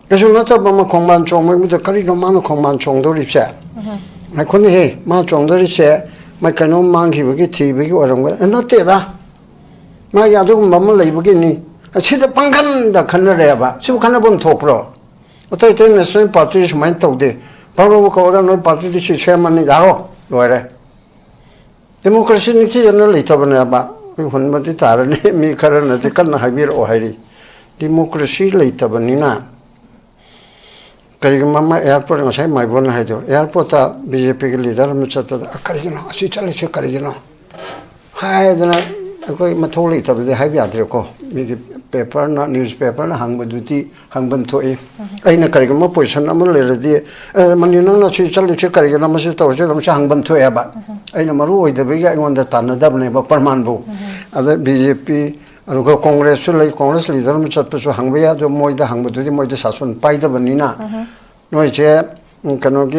그래서 나타보면 공만 종목부터 그리도 많은 공만 종도리세. 근데 해, 만 종도리세, 막 그놈 만기부기 티부기 어려운 거야. 너때다. 막 야도 맘을 내부기니. 치다 빵간다 간느래봐. 치부 간느 보면 도프로. 어떻게 되면 스님 파티시 많이 떠오대. 바로 그거가 너 파티시 체만이 야로 노래. 데모크라시 닉시 전을 이타버네봐. 혼마디 다르네 미카르나디 간나 하비르 오하이리. 데모크라시 레이타버니나. 그리고 mamma 에어포트 가서 많이 보는 하죠. 에어포트 BJP 리더를 묻혔다. 그러기는 아시 잘리시 그러기는. 하이드나 거기 마토리 있다는데 하이비 안 들고 이게 페이퍼나 뉴스페이퍼나 항문두디 항문토이 아이나 그리고 뭐 포지션 아무를 내려디 만이는 아시 잘리시 그러기는 아무시 또저 감시 항문토에 봐. 아이나 마루 오이데비가 이건데 단나다브네 뭐 પર만부. 아데 BJP 그 콩그레스 리더를 묻혔듯이 항배야 좀 뭐이다 항문두디 뭐이다 사선 빠이다 버니나 너 이제 그노기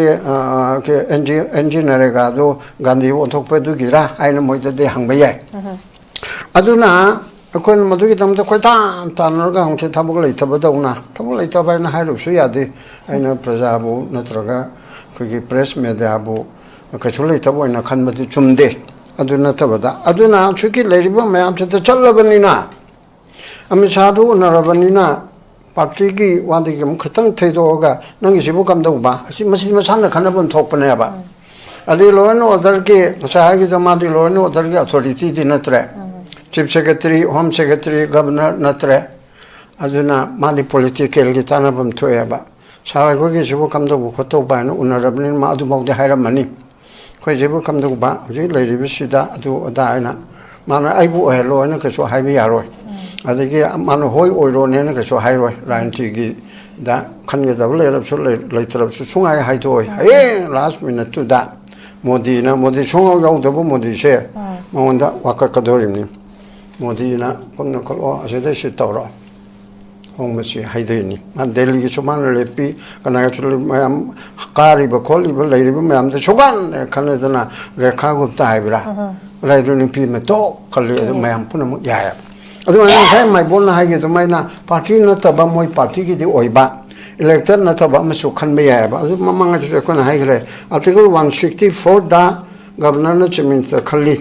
그 엔지니어가도 간디 원톡배두기라 아이는 뭐이다 항배야 아두나 그건 모두기 담도 거의 다 단어가 홍채 타복을 이타보다구나 타복을 이타봐야 할 없어야지 아이는 프레자부 나트로가 거기 프레스 메디아부 그 줄을 이타보이나 칸마디 좀돼 아두나 타보다 아두나 죽기 레리버 매암체도 잘라버니나 아미사도 나라버니나 박지기 완되게 그땅 태도가 능이 집어 감다고 봐 마시면 산을 가나본 톡보내야 봐 아디로는 어떨게 자하기 좀 아디로는 어떨게 어토리티디 나트래 집 세크레터리 홈 세크레터리 거버너 나트래 아주나 많이 폴리티컬 기타나 봄 토야 봐 사회국이 집어 감다고 그것도 봐는 오늘은 마도 먹대 하라마니 그 집어 감다고 봐 이제 레리비시다 아주 어다이나 만은 아이부 헬로는 그저 하이미 야로 아들게 만은 호이 오이로네는 그저 하이로 라인티기 다 간게다블 레럽스 숭아이 하이도 에 라스트 미니트 다 모디나 모디 숭아가도 모디세 뭐온다 와카카도리니 모디나 건너 걸 아세데시 떠로 홍메시 하이도이니 만 델리기 조만을 레피 가나가 줄 마음 까리버 콜리버 레리버 마음도 조간 칸에서나 레카고다 하이브라 라이드는 피면 또 걸려 마음 푸는 야야 아주만 사이 마이 본나 하게도 마이나 파티는 타바 모이 파티기디 오이바 일렉션 나타바 마수 칸메야 바 아주 마망가 주거나 하이그래 아티클 164다 governor चिमिंस खली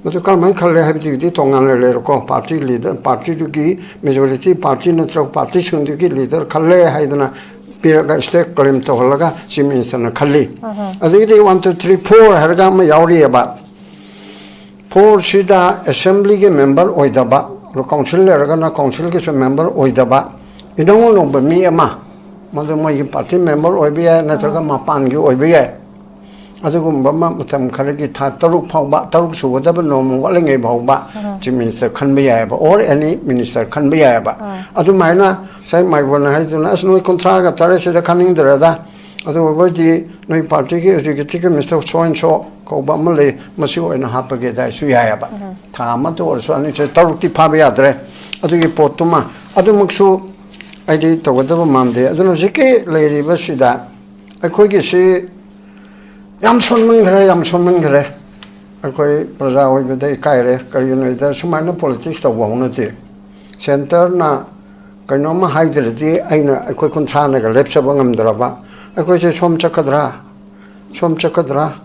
मतलब कल मैं खले है बिजली तोंगाने ले रखो पार्टी लीडर पार्टी की मेजॉरिटी पार्टी ने तो पार्टी सुंदर की लीडर खले है इतना फिर का स्टेक क्लेम तो लगा चिमिंस ने खली अभी तो 1 2 3 4 हर गांव में यावरी है बा 4 सीधा असेंबली के मेंबर ओइदबा और काउंसिल लगा ना काउंसिल के मेंबर ओइदबा इधरों लोग बमी अमा मतलब मैं पार्टी मेंबर ओइबी है ना तो का मापान की ओइबी है अदुगुम्बा मतम खरगी था तरुक फाउबा तरुक सुगदब नोम वलंगे फाउबा चिफ मिनिस्टर खनबे याबा और एनी मिनिस्टर खनबे याबा अदु माइना साइ माइबोना हाइदुना असनो कॉन्ट्राक्ट तारे से खनिंग दरदा अदु वगोदि नोइ पार्टी के एग्जीक्यूटिव मिनिस्टर सोइनसो कोबा मले मसि ओइना हापगे दाइ सु याबा था मतो ओरसो अनि से तरुक ति फाबे याद्रे अदुगी पोतुमा अदुमक्सु आइदि तगदब मामदे अदुनो जिके लेरिबा सिदा अखोइगे सि याम सोनमन करे अखोई प्रजा होइबदे कायरे करिनोइदा सुमाइना पॉलिटिक्स तवौनति सेंटर ना कइनोमा हाइदरदि आइना अखोई कुनथानगा लेपसबा ngamद्रबा अखोई से सोम चकद्रा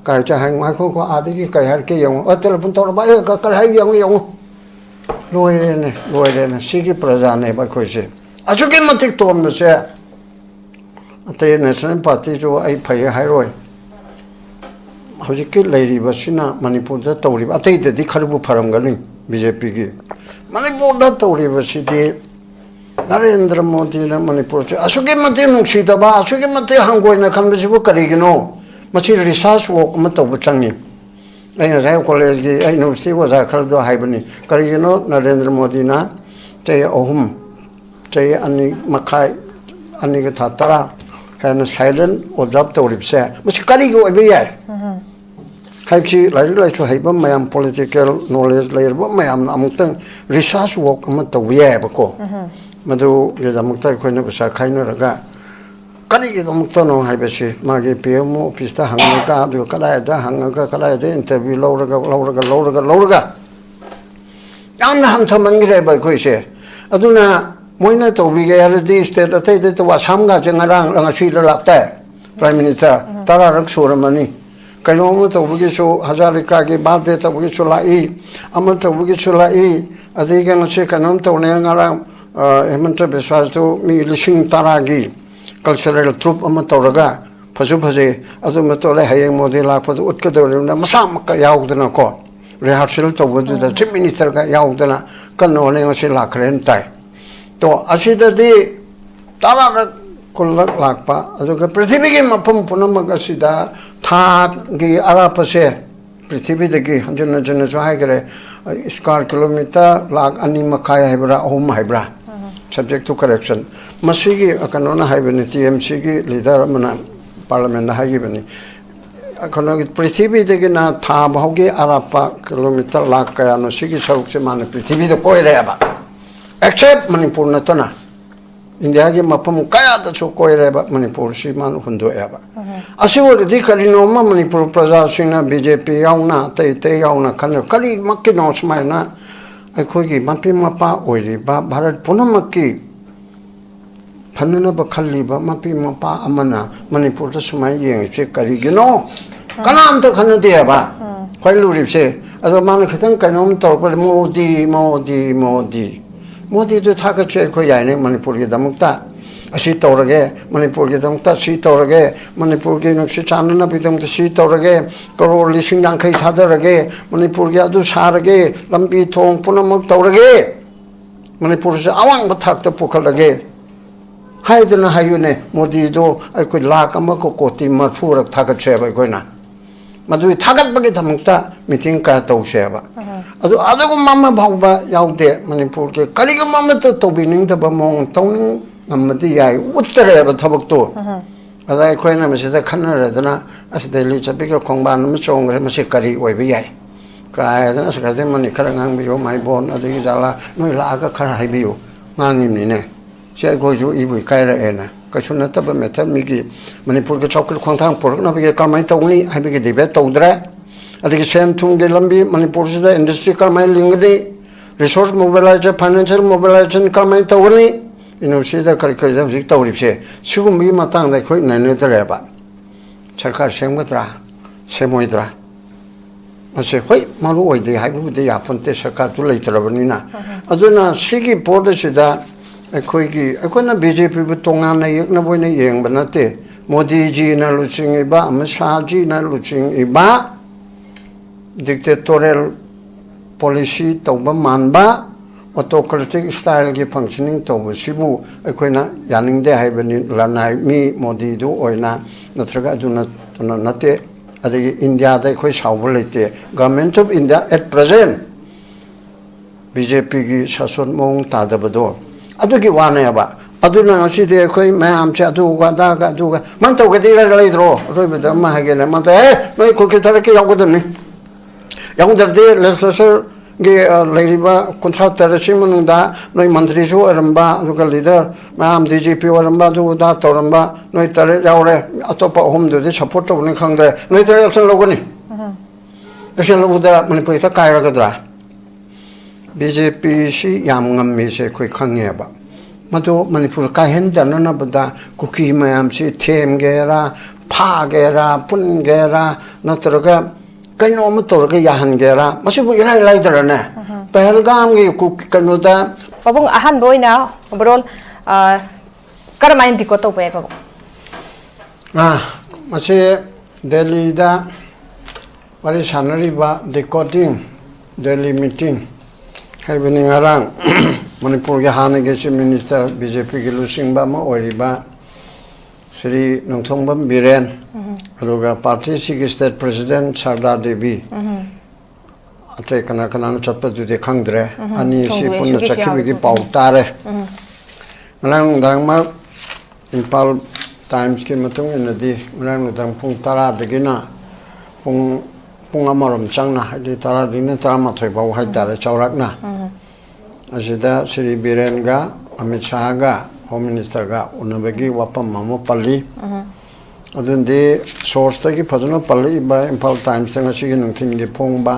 काय चा हांग माखो को आदिगी काय हर के यंग टेलीफोन तोरबा का कर हाइ यंग लोइरेने सिगी प्रजा ने बखोई से अजुके मतिक तोमसे अते नेशनल पार्टी जो आई फय हाइरोय हजिके लेरिबसिना मणिपुरदा तौरिबा अतैददि खरबु फरमगनि बीजेपी की मणिपुरदा तौरिबसिदि नरेंद्र मोदी ने मणिपुर से असुके मते नुक्सीदबा असुके मते हांगोइना खनबसिबु करिगिनो मछि रिसर्च वर्क म तौबु चंगि आइना राय कॉलेज की आइ यूनिवर्सिटी वजा खरदो हाइबनि करिगिनो नरेंद्र मोदी ना ते अहुम ते अनि मखाय अनि के थातरा हैन साइलेंट ऑब्जर्व तौरिबसे मछि करिगो ओइबे हाइबसी लाइसु हाइबा मयाम पॉलिटिकल नॉलेज लेरबा मयाम अमुक्तंग रिसर्च वर्क अम तौयेबको मदु गेदमुक्ता खोइना बसा खाइनरगा करिगेदमुक्तनो हाइबसी मागे पीएम ऑफिस ता हंगका दु कदायदा हंगका कदायदा interview लौरगा यामना हमथमंगिरे बखोइसे अदुना Moina to we get the state that they was Hamga Jangarang and a sheet like that. Prime Minister, Tararak Suramani. Kanomo to Wigisho, Hazarikagi, Bade to Wigisula E, Amata Wigisula E, as they can check an unto Nangaram, Ementa Besato, me Lishing Taragi, cultural troop Amatoraga, Pazupaze, Azumatore, Hayang Modela for the Utkador, Masamaka Yaudana. Rehearsal to the Chief Minister Yaudana, Kanoling Silla Krentai. To Ashida de Tara Kulakpa, Azuka Prithivigi Mapum Punamagasida, Tagi Arapase, Prithivigi, Hanjana Janazagre, square kilometer, Lag Animakaya Hebra, Home Hebra, subject to correction. Masigi, Akanona Hibernity, MCG, leader Parliament Hagibani. पृथ्वी था भागे अरप kilometre lakh क्या सिगी सरुक से माने पृथ्वी तो कोई रहेगा accept Manipur नतना India की मफम क्या तो कोई रहेगा मणिपुर से मान हुंदोएगा असिवदी करिनोमा मणिपुर प्रजा सिंह बीजेपी याउना ते याउना खन करी मक्की नोस मायना अखोगी मपी मपा ओइरिबा भारत पुनमक्की फननब खल्लिबा मपी मपा अमना मणिपुर तो सुमाय येंगसे करिगिनो कनाम तो खनदेबा खैलुरिबसे अदो मान खतन कनोम तोरप मोदी मोदी मोदी मोदी तो थागचे खो यायने मणिपुर के दमुक्ता असी तौरगे मणिपुर के दमुक्ता सी तौरगे मणिपुर के नक्शे चानना बिदम सी तौरगे करोड़ लिसिंग यांखै थादरगे मणिपुर के अदु सारगे लंबी थोंग पुनमक तौरगे मणिपुर से अवांग बथाक्ता पुखलगे हाइदना हायुने मोदी दो अखोय लाख अमको कोटी मफुरक थागछेबा अखोयना मदु थागतबगे धमक्ता मीटिंग का तौसेबा अदु अदगु मम्मा भावबा याउदे मणिपुर के करिगु मम्मा तो तोबिनिंग दबा मोंग तौनिंग नमदि याय उत्तरेबा थबकतो अदा अखोयना मसिदा खनरदना असदेली चपिका खोंबान म चोंगरे मसे करी ओइबा याय कायदना सकादे मनि खरा ngang माइ बोन अदगी जाला नोय लागा खरा हाइबियो ngangiमनिने से गोजु इबुई कायरेना कछुना तब मेथड मिगी मणिपुर के चौकल खोंथांग पुरकना बगे कमाई तौनी हाइबगे डिबेट तौद्रे अदगी सेम थुंगे लंबी मणिपुर से इंडस्ट्री कमाई लिंगनी रिसोर्स मोबिलाइजेशन फाइनेंशियल मोबिलाइजेशन कमाई तौनी इनोसिदा करिकरि हजिक तौरिबसे सिगुमबी मतंग दा खोय ननेदरेबा सरकार सेमगद्रा सेमोइद्रा असे होय मालु ओइदे हाइबुदे याफोनते सरकार तु लेतरबनिना अदुना सिगी पोदसिदा अखोगी अखोना बीजेपी बु तोंगाना यकना बोइना येंगबा नते मोदी जी ना लुचिंगिबा अमित शाह जी ना लुचिंगिबा डिक्टेटोरियल पॉलिसी तौबा मानबा ऑटोक्रेटिक स्टाइल की फंक्शनिंग तौबा सिबु अखोना यानिंगदे हाइबनि लनाय मी मोदी दु ओइना नत्रगा अदुना तुना नते अदगी इंडिया दा अखोय सावबा लेते government of India at present BJP की शासन मोंग तादबदो अदुगी वानेबा अदुना नसिदे अखोय मैम चे अदुगा दागा अदुगा मन तौगदि राइद्रो रोइबदा मा हागेना मन ए नोय कोके तरके यावगदनि यावदरदे लेजिस्लेचर गे लेरिबा कॉन्ट्रैक्टर सिमनुदा नोय मंत्री जो अरंबा अदुगा लीडर मैम डीजीपी अरंबा दुदा तोरंबा नोय तरे यावरे अतोपा होमदे सपोर्ट तौने खंगदे नोय तरे एक्शन लोगनि एक्शन लोगदा मणिपुर ता कायरगदरा बीजेपी सी याम ngam से कोई खंगेबा मतो मणिपुर का हेंदनना बदा कुकी मयाम से थेम गेरा फा गेरा पुन गेरा नत्रगा कइनो म तोरगा याहन गेरा मसिबु इराय लाइदरने पहलगाम गे कुकी कनुदा पबुंग अहन बोइना बरोल करमाइन दिको तो पे पबुंग मसे दिल्ली दा वारी सानरिबा डिकोडिंग दिल्ली मीटिंग हाइबनि ngarang मणिपुर के हाने के चीफ मिनिस्टर बीजेपी के लुसिंगबा म ओरिबा श्री नोंथोंबम बिरेन अरुगा पार्टी सिगी स्टेट प्रेसिडेंट सरदार देवी अते कना कना चपदुदे खंगद्रे अनि सि पुन्न चखिबिगी पाउतारे नंग दांगमा इम्फाल टाइम्स के मतुंग इनदि नंग दांग पुंग तारा दगिना पुंग अमरम चांगना हाइदि तारा दिने तारा माथoi बाव हाइदारे चौराकना असिदा श्री बीरेन गा अमित शाह गा होम मिनिस्टर गा उनबगी वापम मामो पल्ली अदुंदे सोर्स तकी फजनो पल्ली बा इम्फाल टाइम्स तंग सिगी नंथिन गे फोंबा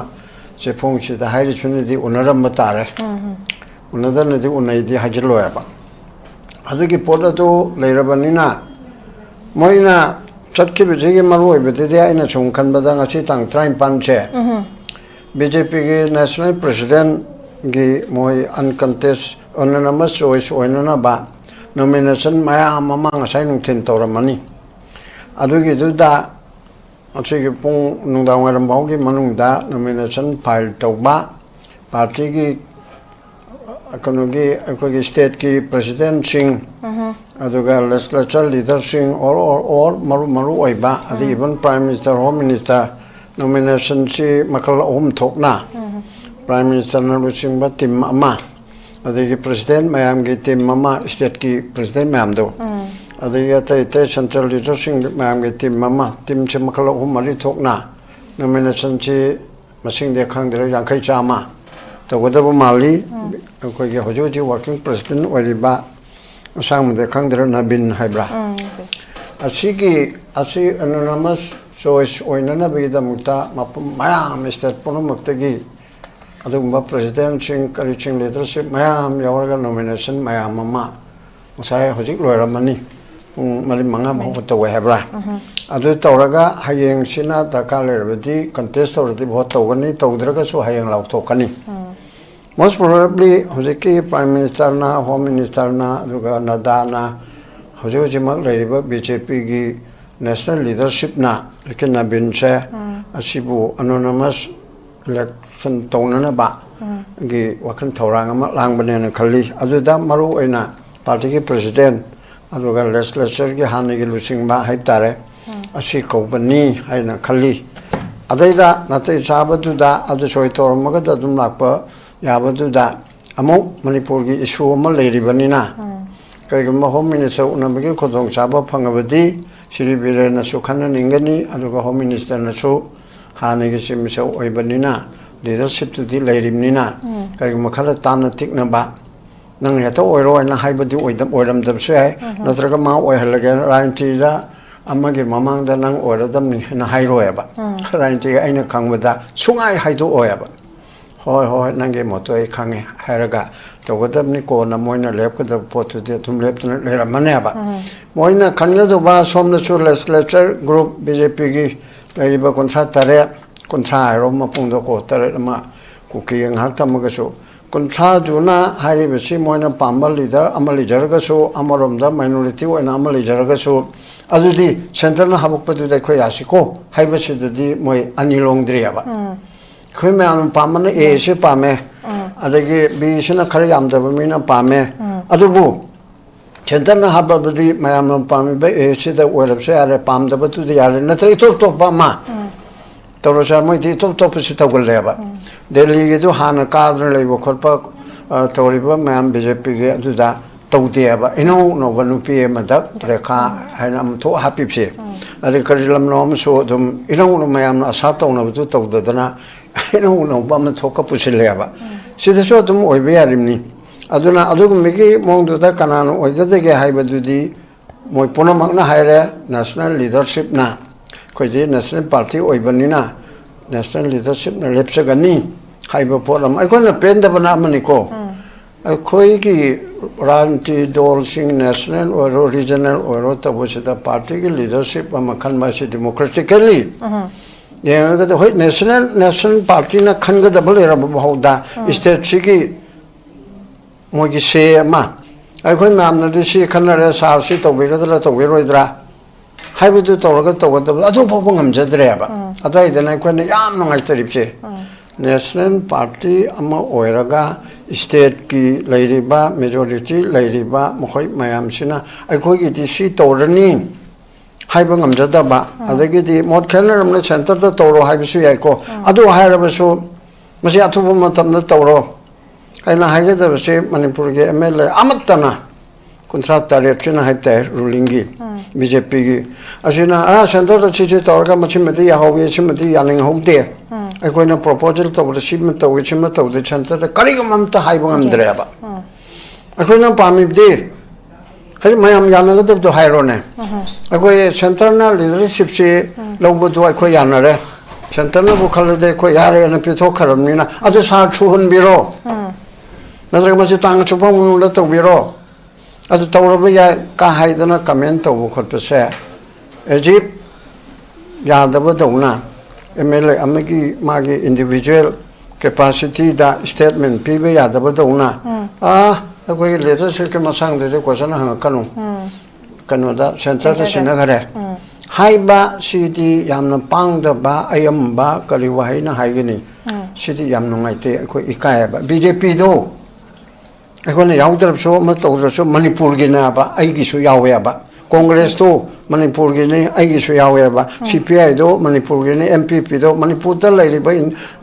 से फोंग सिदा हाइरि सुनिदि उनरम बतारे उनदनदि उनैदि हाजिलोयाबा ꯑꯗꯨꯒꯤ ꯄꯣꯠ ꯑꯗꯨ ꯂꯩꯔꯕꯅꯤꯅ ꯃꯣꯏꯅ ꯆꯠꯈꯤꯕꯁꯤꯒꯤ ꯃꯔꯨꯑꯣꯏꯕꯗꯗꯤ ꯑꯩꯅ ꯁꯨꯝ ꯈꯟꯕꯗ ꯉꯁꯤ ꯇꯥꯡ 19ꯁꯦ BJPꯒꯤ ꯅꯦꯁꯅꯦꯜ ꯄ꯭ꯔꯁꯤꯗꯦꯟꯠꯒꯤ ꯃꯣꯏ ꯑꯟꯀꯟꯇꯦꯁ ꯑꯣꯅꯣꯅꯃꯁ ꯆꯣꯏꯁ ꯑꯣꯏꯅꯅꯕ ꯅꯣꯃꯤꯅꯦꯁꯟ ꯃꯌꯥꯝ ꯑꯃ ꯉꯁꯥꯏ ꯅꯨꯡꯊꯤꯜ ꯇꯧꯔꯝꯃꯅꯤ ꯑꯗꯨꯒꯤꯗꯨꯗ ꯑꯁꯤꯒꯤ ꯄꯨꯡ ꯅꯨꯡꯗꯥꯡꯋꯥꯏꯔꯝ ꯐꯥꯎꯒꯤ ꯃꯅꯨꯡꯗ ꯅꯣꯃꯤꯅꯦꯁꯟ ꯐꯥꯏꯜ ꯇꯧꯕ ꯄꯥꯔꯇꯤꯒꯤ ꯀꯩꯅꯣꯒꯤ ꯑꯩꯈꯣꯏꯒꯤ ꯁ꯭ꯇꯦꯠꯀꯤ ꯄ꯭ꯔꯁꯤꯗꯦꯟꯠꯁꯤꯡ ꯑꯗꯨꯒ ꯂꯦꯖꯤꯁꯂꯦꯆꯔ ꯂꯤꯗꯔꯁꯤꯡ ꯑꯣꯔ ꯃꯔꯨ ꯑꯣꯏꯕ ꯑꯗꯩ even prime minister home minister ꯅꯣꯃꯤꯅꯦꯁꯟꯁꯤ ꯃꯈꯜ 3 ꯊꯣꯛꯅ ꯄ꯭ꯔꯥꯏꯝ ꯃꯤꯅꯤꯁꯇꯔꯅ ꯂꯨꯆꯤꯡꯕ ꯇꯤꯝ ꯑꯃ ꯑꯗꯒꯤ ꯄ꯭ꯔꯁꯤꯗꯦꯟꯠ ꯃꯌꯥꯝꯒꯤ ꯇꯤꯝ ꯑꯃ ꯁ꯭ꯇꯦꯠꯀꯤ ꯄ꯭ꯔꯁꯤꯗꯦꯟꯠ ꯃꯌꯥꯝꯗꯣ ꯑꯗꯒꯤ ꯑꯇꯩ ꯁꯦꯟꯇ꯭ꯔꯦꯜ ꯂꯤꯗꯔꯁꯤꯡ ꯃꯌꯥꯝꯒꯤ ꯇꯤꯝ ꯑꯃ ꯇꯤꯝꯁꯦ ꯃꯈꯜ 3-4 ꯊꯣꯛꯅ ꯅꯣꯃꯤꯅꯦꯁꯟꯁꯤ ꯃꯁꯤꯡꯗꯤ ꯈꯪꯗ꯭ꯔꯦ 50-100 ꯇꯧꯒꯗꯕ ꯃꯥꯜꯂꯤ ꯑꯩꯈꯣꯏꯒꯤ ꯍꯧꯖꯤꯛ ꯍꯧꯖꯤꯛ ꯋꯥꯔꯀꯤꯡ ꯄ꯭ꯔꯁꯤꯗꯦꯟꯠ ꯑꯣꯏꯔꯤꯕ ꯑꯁꯥꯡꯕꯗꯤ ꯈꯪꯗ꯭ꯔꯦ ꯅꯕꯤꯟ ꯍꯥꯏꯕ꯭ꯔꯥ ꯑꯁꯤ ꯑꯅꯣꯅꯃꯁ ꯆꯣꯏꯁ ꯑꯣꯏꯅꯅꯕꯒꯤꯗꯃꯛꯇ ꯃꯌꯥꯝ ꯁ꯭ꯇꯦꯠ ꯄꯨꯝꯅꯃꯛꯇꯒꯤ ꯑꯗꯨꯒꯨꯝꯕ ꯄ꯭ꯔꯁꯤꯗꯦꯟꯠꯁꯤꯡ ꯀꯔꯤꯁꯤꯡ ꯂꯤꯗꯔꯁꯤꯞ ꯃꯌꯥꯝ ꯌꯥꯎꯔꯒ ꯅꯣꯃꯤꯅꯦꯁꯟ ꯃꯌꯥꯝ ꯑꯃ ꯉꯁꯥꯏ ꯍꯧꯖꯤꯛ ꯂꯣꯏꯔꯝꯃꯅꯤ ꯄꯨꯡ 4-5 ꯐꯥꯎꯕ ꯇꯧꯋꯦ ꯍꯥꯏꯕ꯭ꯔꯥ ꯑꯗꯨ ꯇꯧꯔꯒ ꯍꯌꯦꯡꯁꯤꯅ ꯗꯔꯀꯥꯔ ꯂꯩꯔꯕꯗꯤ ꯀꯟꯇꯦꯁ ꯇꯧꯔꯗꯤ ꯚꯣꯠ ꯇꯧꯒꯅꯤ ꯇꯧꯗ꯭ꯔꯒꯁꯨ ꯍꯌꯦꯡ ꯂꯥꯎꯊꯣꯛꯀꯅꯤ ꯃꯣꯁ ꯄ꯭ꯔꯣꯕꯦꯕ꯭ꯂꯤ ꯍꯧꯖꯤꯛꯀꯤ ꯄ꯭ꯔꯥꯏꯝ ꯃꯤꯅꯤꯁꯇꯔꯅ ꯍꯣꯝ ꯃꯤꯅꯤꯁꯇꯔꯅ ꯑꯗꯨꯒ ꯅꯗꯥꯅ ꯍꯧꯖꯤꯛꯃꯛ ꯂꯩꯔꯤꯕ BJPꯒꯤ ꯅꯦꯁꯅꯦꯜ ꯂꯤꯗꯔꯁꯤꯞꯅ ꯅꯕꯤꯟꯁꯦ ꯑꯁꯤꯕꯨ ꯑꯅꯣꯅꯃꯁ ꯏꯂꯦꯛꯁꯟ ꯇꯧꯅꯅꯕ ꯒꯤ ꯋꯥꯈꯜ ꯊꯧꯔꯥꯡ ꯑꯃ ꯂꯥꯡꯕꯅꯦꯅ ꯈꯜꯂꯤ ꯑꯗꯨꯗ ꯃꯔꯨ ꯑꯣꯏꯅ ꯄꯥꯔꯇꯤꯒꯤ ꯄ꯭ꯔꯁꯤꯗꯦꯟꯠ ꯑꯗꯨꯒ ꯂꯦꯖꯤꯁꯂꯦꯆꯔꯒꯤ ꯍꯥꯟꯅꯒꯤ ꯂꯨꯆꯤꯡꯕ ꯍꯥꯏꯕ ꯇꯥꯔꯦ ꯑꯁꯤ ꯀꯧꯕꯅꯤ ꯍꯥꯏꯅ ꯈꯜꯂꯤ ꯑꯗꯩꯗ ꯅꯥꯇꯩ ꯆꯥꯕꯗꯨꯗ ꯑꯗꯨ ꯁꯣꯏ ꯇꯧꯔꯝꯃꯒꯗ ꯑꯗꯨꯝ ꯂꯥꯛꯄ ꯌꯥꯕꯗꯨꯗ ꯑꯃꯨꯛ ꯃꯅꯤꯄꯨꯔꯒꯤ ꯏꯁꯨ ꯑꯃ ꯂꯩꯔꯤꯕꯅꯤꯅ ꯀꯔꯤꯒꯨꯝꯕ ꯍꯣꯝ ꯃꯤꯅꯤꯁꯇꯔ ꯎꯅꯕꯒꯤ ꯈꯨꯗꯣꯡꯆꯥꯕ ꯐꯪꯉꯕꯗꯤ ꯁ꯭ꯔꯤ ꯕꯤꯔꯦꯟꯅꯁꯨ ꯈꯟꯅꯅꯤꯡꯒꯅꯤ ꯑꯗꯨꯒ ꯍꯣꯝ ꯃꯤꯅꯤꯁꯇꯔꯅꯁꯨ ꯍꯥꯟꯅꯒꯤ ꯆꯤꯐ ꯃꯤꯅꯤꯁꯇꯔ ꯑꯣꯏꯕꯅꯤꯅ ꯂꯤꯗꯔꯁꯤꯞꯇꯨꯗꯤ ꯂꯩꯔꯤꯕꯅꯤꯅ ꯀꯔꯤꯒꯨꯝꯕ ꯈꯔ ꯇꯥꯟꯅ ꯇꯤꯛꯅꯕ ꯅꯪ ꯍꯦꯛꯇ ꯑꯣꯏꯔꯣꯏꯅ ꯍꯥꯏꯕꯗꯤ ꯑꯣꯏꯔꯝꯗꯕꯁꯨ ꯌꯥꯏ ꯅꯠꯇ꯭ꯔꯒ ꯃꯥ ꯑꯣꯏꯍꯜꯂꯒꯦ ꯔꯥꯖꯅꯤꯇꯤꯗ ꯑꯃꯒꯤ ꯃꯃꯥꯡꯗ ꯅꯪ ꯑꯣꯏꯔꯗꯕꯅꯤ ꯍꯥꯏꯅ ꯍꯥꯏꯔꯣꯏꯕ ꯔꯥꯖꯅꯤꯇꯤꯒ ꯑꯩꯅ ꯈꯪꯕꯗ ꯁꯨꯡꯉꯥꯏ ꯍꯥꯏꯗꯣꯛꯑꯣꯏꯕ ꯍꯣꯏ ꯅꯪꯒꯤ ꯃꯣꯠꯇꯣ ꯑꯩ ꯈꯪꯉꯦ ꯍꯥꯏꯔꯒ ꯇꯧꯒꯗꯕꯅꯤ ꯀꯣꯟꯅ ꯃꯣꯏꯅ ꯂꯦꯞꯀꯗꯕ ꯄꯣꯠꯇꯨꯗꯤ ꯑꯗꯨꯝ ꯂꯦꯞꯇꯨꯅ ꯂꯩꯔꯝꯃꯅꯦꯕ ꯃꯣꯏꯅ ꯈꯟꯒꯗꯧꯕ ꯁꯣꯝꯗꯁꯨ ꯂꯦꯖꯤꯁꯂꯦꯆꯔ ꯒ꯭ꯔꯨꯞ BJPꯒꯤ ꯂꯩꯔꯤꯕ 30 ꯍꯥꯏꯔꯣ ꯃꯄꯨꯡꯗ ꯀꯣ 3 ꯑꯃ ꯀꯨꯀꯤ ꯉꯥꯏꯍꯥꯛ ꯊꯝꯃꯒꯁꯨ 30ꯗꯨꯅ ꯍꯥꯏꯔꯤꯕꯁꯤ ꯃꯣꯏꯅ ꯄꯥꯝꯕ ꯂꯤꯗꯔ ꯑꯃ ꯂꯩꯖꯔꯒꯁꯨ ꯑꯃꯔꯣꯝꯗ ꯃꯥꯏꯅꯣꯔꯤꯇꯤ ꯑꯣꯏꯅ ꯑꯃ ꯂꯩꯖꯔꯒꯁꯨ ꯑꯗꯨꯗꯤ ꯁꯦꯟꯇꯔꯅ ꯍꯥꯞꯄꯛꯄꯗꯨꯗ ꯑꯩꯈꯣꯏ ꯌꯥꯁꯤꯀꯣ ꯍꯥꯏꯕꯁꯤꯗꯗꯤ ꯃꯣꯏ ꯑꯅꯤ ꯂꯣꯡꯗ꯭ꯔꯤꯑꯕ ꯑꯩꯈꯣꯏ ꯃꯌꯥꯝꯅ ꯄꯥꯝꯕꯅ Aꯁꯤ ꯄꯥꯝꯃꯦ ꯑꯗꯒꯤ Bꯁꯤꯅ ꯈꯔ ꯌꯥꯝꯗꯕ ꯃꯤꯅ ꯄꯥꯝꯃꯦ ꯑꯗꯨꯕꯨ ꯁꯦꯟꯇꯔꯅ ꯍꯥꯞꯄꯕꯗꯤ ꯃꯌꯥꯝꯅ ꯄꯥꯝꯃꯤꯕ Aꯁꯤꯗ ꯑꯣꯏꯔꯕꯁꯨ ꯌꯥꯔꯦ ꯄꯥꯝꯗꯕꯗꯨꯗꯤ ꯌꯥꯔꯦ ꯅꯠꯇ꯭ꯔꯒ ꯏꯇꯣꯞ-ꯇꯣꯞꯄ ꯑꯃ ꯇꯧꯔꯁꯨ ꯃꯣꯏꯗꯤ ꯏꯇꯣꯞ-ꯇꯣꯞꯄꯁꯤ ꯇꯧꯒꯜꯂꯦꯕ ꯗꯦꯜꯂꯤꯒꯤꯗꯨ ꯍꯥꯟꯅ ꯀꯥꯗꯅ ꯂꯩꯕ ꯈꯣꯠꯄ ꯇꯧꯔꯤꯕ ꯃꯌꯥꯝ BJPꯒꯤ ꯑꯗꯨꯗ ꯇꯧꯗꯦꯕ ꯏꯅꯧ ꯅꯧꯕ ꯅꯨꯄꯤ ꯑꯃꯗ ꯔꯦꯈꯥ ꯍꯥꯏꯅ ꯑꯃ ꯊꯣꯛ ꯍꯥꯞꯄꯤꯕꯁꯦ ꯑꯗꯩ ꯀꯔꯤ ꯂꯝꯅꯣ ꯑꯃꯁꯨ ꯑꯗꯨꯝ ꯏꯅꯧ ꯃꯌꯥꯝꯅ ꯑꯁꯥ ꯇꯧꯅꯕꯗꯨ ꯇꯧꯗꯗꯅ ꯏꯅꯧ ꯅꯧꯕ ꯑꯃ ꯊꯣꯛꯀ ꯄꯨꯁꯤꯜꯂꯦꯕ ꯁꯤꯗꯁꯨ ꯑꯗꯨꯝ ꯑꯣꯏꯕ ꯌꯥꯔꯤꯕꯅꯤ ꯑꯗꯨꯅ ꯑꯗꯨꯒꯨꯝꯕꯒꯤ ꯃꯑꯣꯡꯗꯨꯗ ꯀꯅꯥꯅ ꯑꯣꯏꯒꯗꯒꯦ ꯍꯥꯏꯕꯗꯨꯗꯤ ꯃꯣꯏ ꯄꯨꯝꯅꯃꯛꯅ ꯍꯥꯏꯔꯦ ꯅꯦꯁꯅꯦꯜ ꯂꯤꯗꯔꯁꯤꯞꯅ ꯑꯩꯈꯣꯏꯗꯤ ꯅꯦꯁꯅꯦꯜ ꯄꯥꯔꯇꯤ ꯑꯣꯏꯕꯅꯤꯅ ꯅꯦꯁꯅꯦꯜ ꯂꯤꯗꯔꯁꯤꯞꯅ ꯂꯦꯞꯆꯒꯅꯤ ꯍꯥꯏꯕ ꯄꯣꯠ ꯑꯃ ꯑꯩꯈꯣꯏꯅ ꯄꯦꯟꯗꯕꯅ ꯑꯃꯅꯤꯀꯣ ꯑꯩꯈꯣꯏꯒꯤ ꯔꯥꯖꯅꯤꯇꯤ ꯗꯣꯜꯁꯤꯡ ꯅꯦꯁꯅꯦꯜ ꯑꯣꯏꯔꯣ ꯔꯤꯖꯅꯦꯜ ꯑꯣꯏꯔꯣ ꯇꯧꯕꯁꯤꯗ ꯄꯥꯔꯇꯤꯒꯤ ꯂꯤꯗꯔꯁꯤꯞ ꯑꯃ ꯈꯟꯕ ꯑꯁꯤ ꯗꯦꯃꯣꯀ꯭ꯔꯦꯇꯤꯀꯦꯜꯂꯤ ꯌꯦꯡꯉꯒꯗꯤ ꯍꯣꯏ ꯅꯦꯁꯅꯦꯜ ꯄꯥꯔꯇꯤꯅ ꯈꯟꯒꯗꯕ ꯂꯩꯔꯕ ꯐꯥꯎꯗ ꯁ꯭ꯇꯦꯠꯁꯤꯒꯤ ꯃꯣꯏꯒꯤ ꯁꯦ ꯑꯃ ꯑꯩꯈꯣꯏ ꯃꯌꯥꯝꯅꯗꯤ ꯁꯤ ꯈꯟꯅꯔꯦ ꯁꯥꯔ ꯁꯤ ꯇꯧꯕꯤꯒꯗ꯭ꯔꯥ ꯇꯧꯕꯤꯔꯣꯏꯗ꯭ꯔꯥ ꯍꯥꯏꯕꯗꯨ ꯇꯧꯔꯒ ꯇꯧꯒꯗꯕ ꯑꯗꯨ ꯐꯥꯎꯕ ꯉꯝꯖꯗ꯭ꯔꯦꯕ ꯑꯗꯨꯋꯥꯏꯗꯅ ꯑꯩꯈꯣꯏꯅ ꯌꯥꯝ ꯅꯨꯡꯉꯥꯏꯇꯔꯤꯕꯁꯦ ꯅꯦꯁꯅꯦꯜ ꯄꯥꯔꯇꯤ ꯑꯃ ꯑꯣꯏꯔꯒ ꯁ꯭ꯇꯦꯠꯀꯤ ꯂꯩꯔꯤꯕ ꯃꯦꯖꯣꯔꯤꯇꯤ ꯂꯩꯔꯤꯕ ꯃꯈꯣꯏ ꯃꯌꯥꯝꯁꯤꯅ ꯑꯩꯈꯣꯏꯒꯤꯗꯤ ꯁꯤ ꯇꯧꯔꯅꯤ ꯍꯥꯏꯕ ꯉꯝꯖꯗꯕ ꯑꯗꯒꯤꯗꯤ ꯃꯣꯠ ꯈꯦꯠꯅꯔꯝꯅ ꯁꯦꯟꯇꯔꯗ ꯇꯧꯔꯣ ꯍꯥꯏꯕꯁꯨ ꯌꯥꯏꯀꯣ ꯑꯗꯨ ꯍꯥꯏꯔꯕꯁꯨ ꯃꯁꯤ ꯑꯊꯨꯕ ꯃꯇꯝꯗ ꯇꯧꯔꯣ ꯑꯩꯅ ꯍꯥꯏꯒꯗꯕꯁꯤ ꯃꯅꯤꯄꯨꯔꯒꯤ MLA ꯑꯃꯠꯇꯅ 38ꯁꯤꯅ ꯍꯥꯏꯕ ꯇꯥꯏ ꯔꯨꯂꯤꯡꯒꯤ BJPꯒꯤ ꯑꯁꯤꯅ ꯁꯦꯟꯇꯔꯗ ꯁꯤꯁꯤ ꯇꯧꯔꯒ ꯃꯁꯤꯃꯗꯤ ꯌꯥꯍꯧꯋꯤ ꯁꯤꯃꯗꯤ ꯌꯥꯅꯤꯡꯍꯧꯗꯦ ꯑꯩꯈꯣꯏꯅ ꯄ꯭ꯔꯣꯄꯣꯖꯦꯜ ꯇꯧꯕꯗ ꯁꯤꯃ ꯇꯧꯋꯤ ꯁꯤꯃ ꯇꯧꯗꯦ ꯁꯦꯟꯇꯔꯗ ꯀꯔꯤꯒꯨꯝꯕ ꯑꯝꯇ ꯍꯥꯏꯕ ꯉꯝꯗ꯭ꯔꯦꯕ ꯑꯩꯈꯣꯏꯅ ꯄꯥꯝꯃꯤꯕꯗꯤ ꯍꯥꯏꯗꯤ ꯃꯌꯥꯝ ꯌꯥꯅꯒꯗꯕꯗꯣ ꯍꯥꯏꯔꯣꯅꯦ ꯑꯩꯈꯣꯏ ꯁꯦꯟꯇꯔꯅ ꯂꯤꯗꯔꯁꯤꯞꯁꯤ ꯂꯧꯕꯗꯣ ꯑꯩꯈꯣꯏ ꯌꯥꯅꯔꯦ ꯁꯦꯟꯇꯔꯅꯕꯨ ꯈꯜꯂꯗꯤ ꯑꯩꯈꯣꯏ ꯌꯥꯔꯦꯅ ꯄꯤꯊꯣꯛꯈ꯭ꯔꯕꯅꯤ나 ꯑꯗꯨ ꯁꯥꯔ ꯁꯨꯍꯟꯕꯤꯔꯣ ꯅꯠꯇ꯭ꯔꯒ ꯃꯁꯤ ꯇꯥꯡ ꯑꯁꯨꯛ ꯐꯥꯎ ꯃꯅꯨꯡꯗ ꯇꯧꯕꯤꯔꯣ ಅದು ತವರಬ ಯಾ ಕಾ ಹಾಯ್ದನ ಕಮೆಂಟ್ ತಗೋ ಖೊಟ್ಪಸೆ ಈಜಿಪ್ಟ್ ಯಾದಬದೌನಾ MLA ಅಮಗಿ ಮಾಗಿ ಇಂಡಿವಿಜುವಲ್ ಕೆಪಾಸಿಟಿ ದಾ ಸ್ಟೇಟ್ಮೆಂಟ್ ಪಿಬೆ ಯಾದಬದೌನಾ ಅಕೋಗಿ ಲೇಟೆಸ್ಟ್ ಕೆ ಮಸಾಂಗದೆ ಕ್ವೆಶ್ಚನ್ ಹಂಗಕನು ಕನ್ನೋದ ಸೆಂಟರ್ ಸಿನಗರೆ हाइबा सिदी यामना पांगदबा अयमबा करी वहाइना हाइगनी सिदी याम नुंगाइते अखो इकायबा बीजेपी दो अखोने याउदरसो म तौदरसो मणिपुर गिनाबा आइगिसु यावेबा कांग्रेस तो मणिपुर गिने आइगिसु यावेबा सीपीआई दो मणिपुर गिने एमपीपी दो मणिपुर द लैरिबा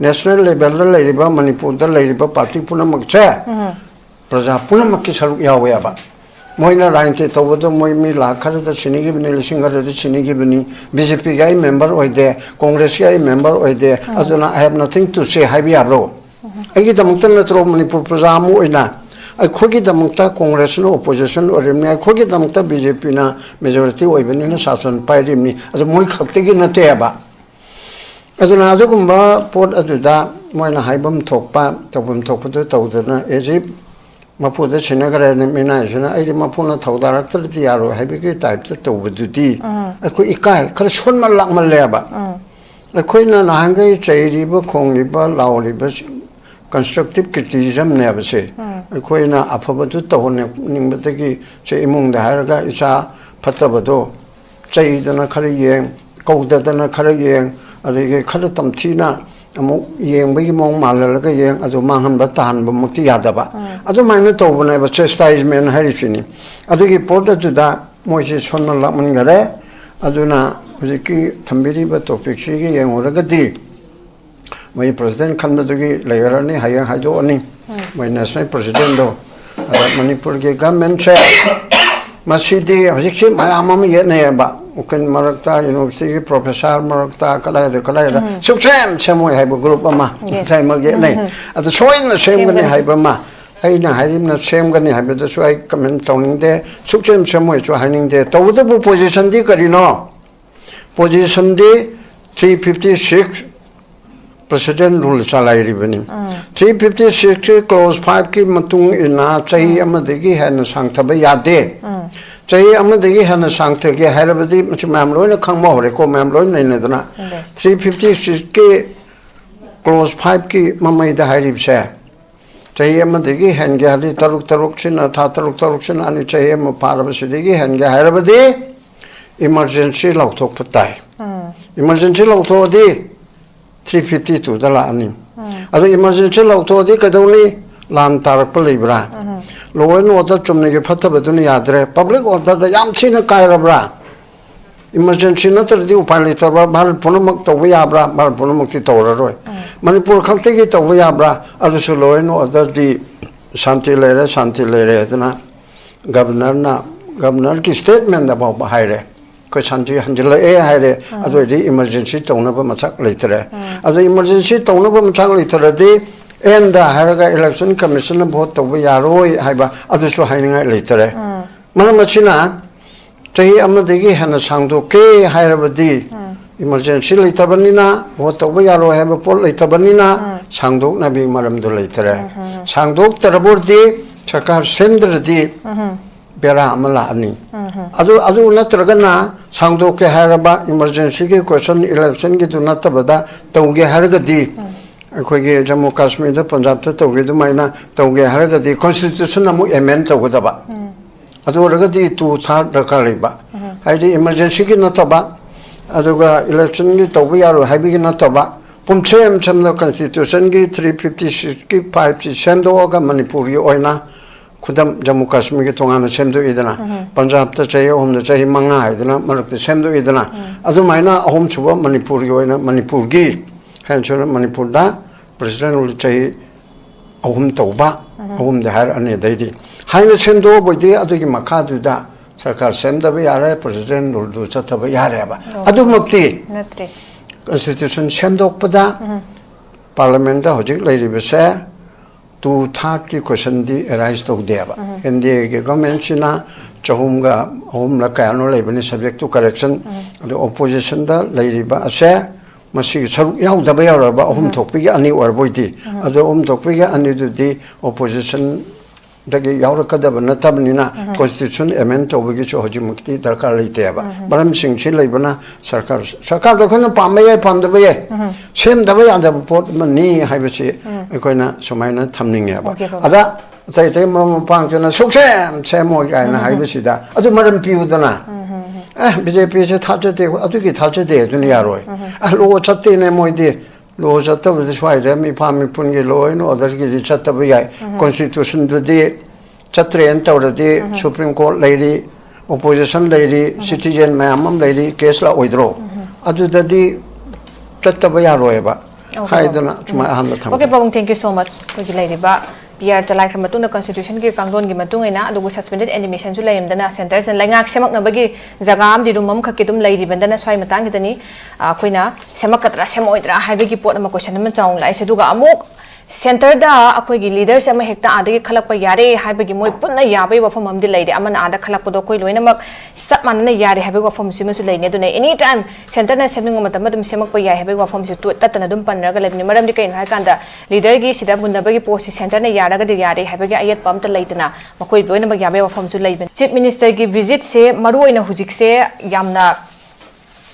नेशनल लेवल द लैरिबा मणिपुर द लैरिबा पार्टी पुनमक छे प्रजा पुनमक की सरुक यावेबा मोइना राइंटे तौबदो मोइ मी लाखरद सिनिगिबनि लिसिंगरद सिनिगिबनि बीजेपी गाय मेंबर ओइदे कांग्रेस गाय मेंबर ओइदे अदुना I have nothing to say हाइबि आब्रो आइगि दमक्तन नत्रो मणिपुर प्रजामु ओइना अखोगी दमक्ता कांग्रेस नो ओपोजिशन ओरिमनि अखोगी दमक्ता बीजेपी ना मेजॉरिटी ओइबनि ना शासन पाइरिमनि अदु मोइ खक्तेगी नतेबा अदुना अदुगुम्बा पोट अदुदा मोइना हाइबम थोकपा तबम थोकपदो तौदना इजिप्ट मपुद सिनगरे मिनाइसना आई मपुना थौदारक्तरदि यारो हाइबिगे टाइप तौबदुदि अखो इकाय खर सोनमल लाकमलेबा अखोइना नाहंगै चैरिब खोंलिब लाउलिब कंस्ट्रक्टिव क्रिटिसिज्म नेबसे अखोइना अफबदु तौने निंबदगी चे इमुंगदा हारगा इचा फतबदो चैदना खर येंग कौददना खर येंग अदिगे खर तमथिना अमुक येंबगी मोंग माललगा येंग अदु मांगनबा ताहनबा मुक्ति यादबा अदु माइना तौबने बा चेस्टाइजमेंट हारिसिनी अदुगी पोट अदुदा मोइसे सोनना लामनगरे अदुना हुजिकी थंबिरिबा टॉपिक सिगी येंगोरगदि मै प्रेसिडेंट खनबदुगी लेयरनी हायंग हाइदोनी मै नेशनल प्रेसिडेंट दो अदा मणिपुर के गवर्नमेंट से मसीदी हुजिकी मयामम येनेबा उकन मरक्ता यूनिवर्सिटी प्रोफेसर मरक्ता कलायदा सुक्सेम सेमोय हाइबो ग्रुप अमा साइमगे नै अद सोइन सेमगनि हाइबमा आइना हाइरिमना सेमगनि हाइबदा सो आइ कमेंट तौनिंगदे सुक्सेम सेमोय सो हाइनिंगदे तौदबु पोजीशन दि करिनो पोजीशन दि 356 प्रेसिडेंट रूल चलाइरिबनि 356 क्लोज 5 की मतुंग इना चही अमदगी हेन सांगथबा यादे चही अमदगी हेन सांगथगे हैरबदि मैम लोइना खंगमा होरे को मैम लोइन नैनदना 356 के क्लोज 5 की ममैदा हाइरिबसे चही अमदगी हेनगे हरि तरुक तरुक सिना था तरुक तरुक सिना अनि चही अम पारबसिदगी हेनगे हैरबदि इमरजेंसी लौथोक पताय इमरजेंसी लौथोदि 352 दा लानी अदो इमरजेंसी लौथोदि कदौनी लान तारक लेब्रा लॉ एंड ऑर्डर चुमने के फतबदुन यादरे पब्लिक ऑर्डर दा याम छिन कायरब्रा इमरजेंसी नतरदि उपाय लेतबा भारत पुनमक तव याब्रा भारत पुनमक ति तौररोय मणिपुर खक्तेगी तव याब्रा अदुसु लॉ एंड ऑर्डर दि शांति लेरे तना गवर्नर की स्टेटमेंट दा बाव हायरे को शांति हंजल ए हायरे अदोदि इमरजेंसी तौनबा मछक लेतरे अदो इमरजेंसी तौनबा मछक लेतरदि एंड हायरगा इलेक्शन कमीशन भोट तब यारोय हायबा अदुसु हायनिंगाय लेतरे मनमचिना चही अमदगी हेन सांगदोके हायरबदि इमरजेंसी लेतबनिना भोट तब यारो हायबा पोल लेतबनिना सांगदोकनाबि मरमदो लेतरे सांगदोक तरबोरदि सरकार सेंद्रदि बेरा अमला अनि अदु नत्रगना सांगदोके हायरबा इमरजेंसी के क्वेश्चन इलेक्शन की नतबदा तौगे हायरगदि अखोगे जम्मू कश्मीर पंजाब तौगे दुमाइना तौगे हायरगदि कॉन्स्टिट्यूशन अमु एमेंड तौगदबा अदुरगदि 2/3 दरकार लेबा हाइदि इमरजेंसी की नतबा अदुगा इलेक्शन की तौबा यारो हाइबिगी नतबा पुमसेम समनो कॉन्स्टिट्यूशन की 356 की 5 सेमदोगा मणिपुर की ओइना खुदम जम्मू कश्मीर की तोंगाना सेमदो इदना पंजाब त चाहिए होम न चाहिए मंगा हाइदना मरक सेमदो इदना अदुमाइना अहोम सुबा मणिपुर की ओइना मणिपुर की हेंसोन मणिपुर दा प्रेसिडेंट उल चाहिए अहोम तौबा अहोम दे हायर अने दैदि हाइना सेमदो बोइदि अदुगी मखादुदा सरकार सेमदबा यारे प्रेसिडेंट उल दु चतबा यारेबा अदुमक्ति नत्रे कॉन्स्टिट्यूशन सेमदोकपदा पार्लियामेंट दा होजिक लैरिबसे 2/3 की क्वेश्चन दी एराइज तौदेबा एनडीए के गवर्नमेंट सिना चहुमगा अहुमला कायनो लेबनि सब्जेक्ट टू करेक्शन अदो ऑपोजिशन दा लैरिबा असे मसी सरुक याउदबा यारबा अहुम थोकपिगे अनि ओरबोइदि अदो अहुम थोकपिगे अनि दुदि opposition dagi yaura kadaba natabnina constitution amendment tawbagi chu hojimukti darkar leiteba maram singchi leibana sarkar da khona pamaya pamdaba ye sem daba ya da pot mani haibachi akoina sumaina thamningeba ada tai tai maram pangchana suksem semo gaina haibachi da adu maram piudana BJP che thajade adugi thajade dun yaroi lo chatte ne moide lo chatta bde swai mi pami pungi lo no adargi di chatta bya constitution de chatre entawradi supreme court lady opposition lady citizen mamam lady case la oidro adudadi chatta bya roeba haidana chuma hamna tham okay babung thank you so much ko lady ba PR chalai kham matuna constitution ki kangdon gi matung ina adugu suspended animation su laim dana centers and langak semak na bagi jagam di rumam khaki tum lai ri bandana swai matang gitani koina semak katra semoidra haibegi pot ma question ma chaung lai se duga amuk center da akoi gi leader se ma hekta adagi khalak pa yare haibegi moi punna yabai wafam amdi lai de amana ada khalak podo koi loina mak sap manana yare haibegi wafam sima su lai ne dune anytime center na seming ma tam dum semak pa yai haibegi wafam su tu tatana dum pan raga lebni maram di kain hai kanda leader gi sida bunda bagi post center na yara ga de yare haibegi ayat pam ta laitana makoi loina mak yabai wafam su lai ben chief minister gi visit se maru oina hujik se yamna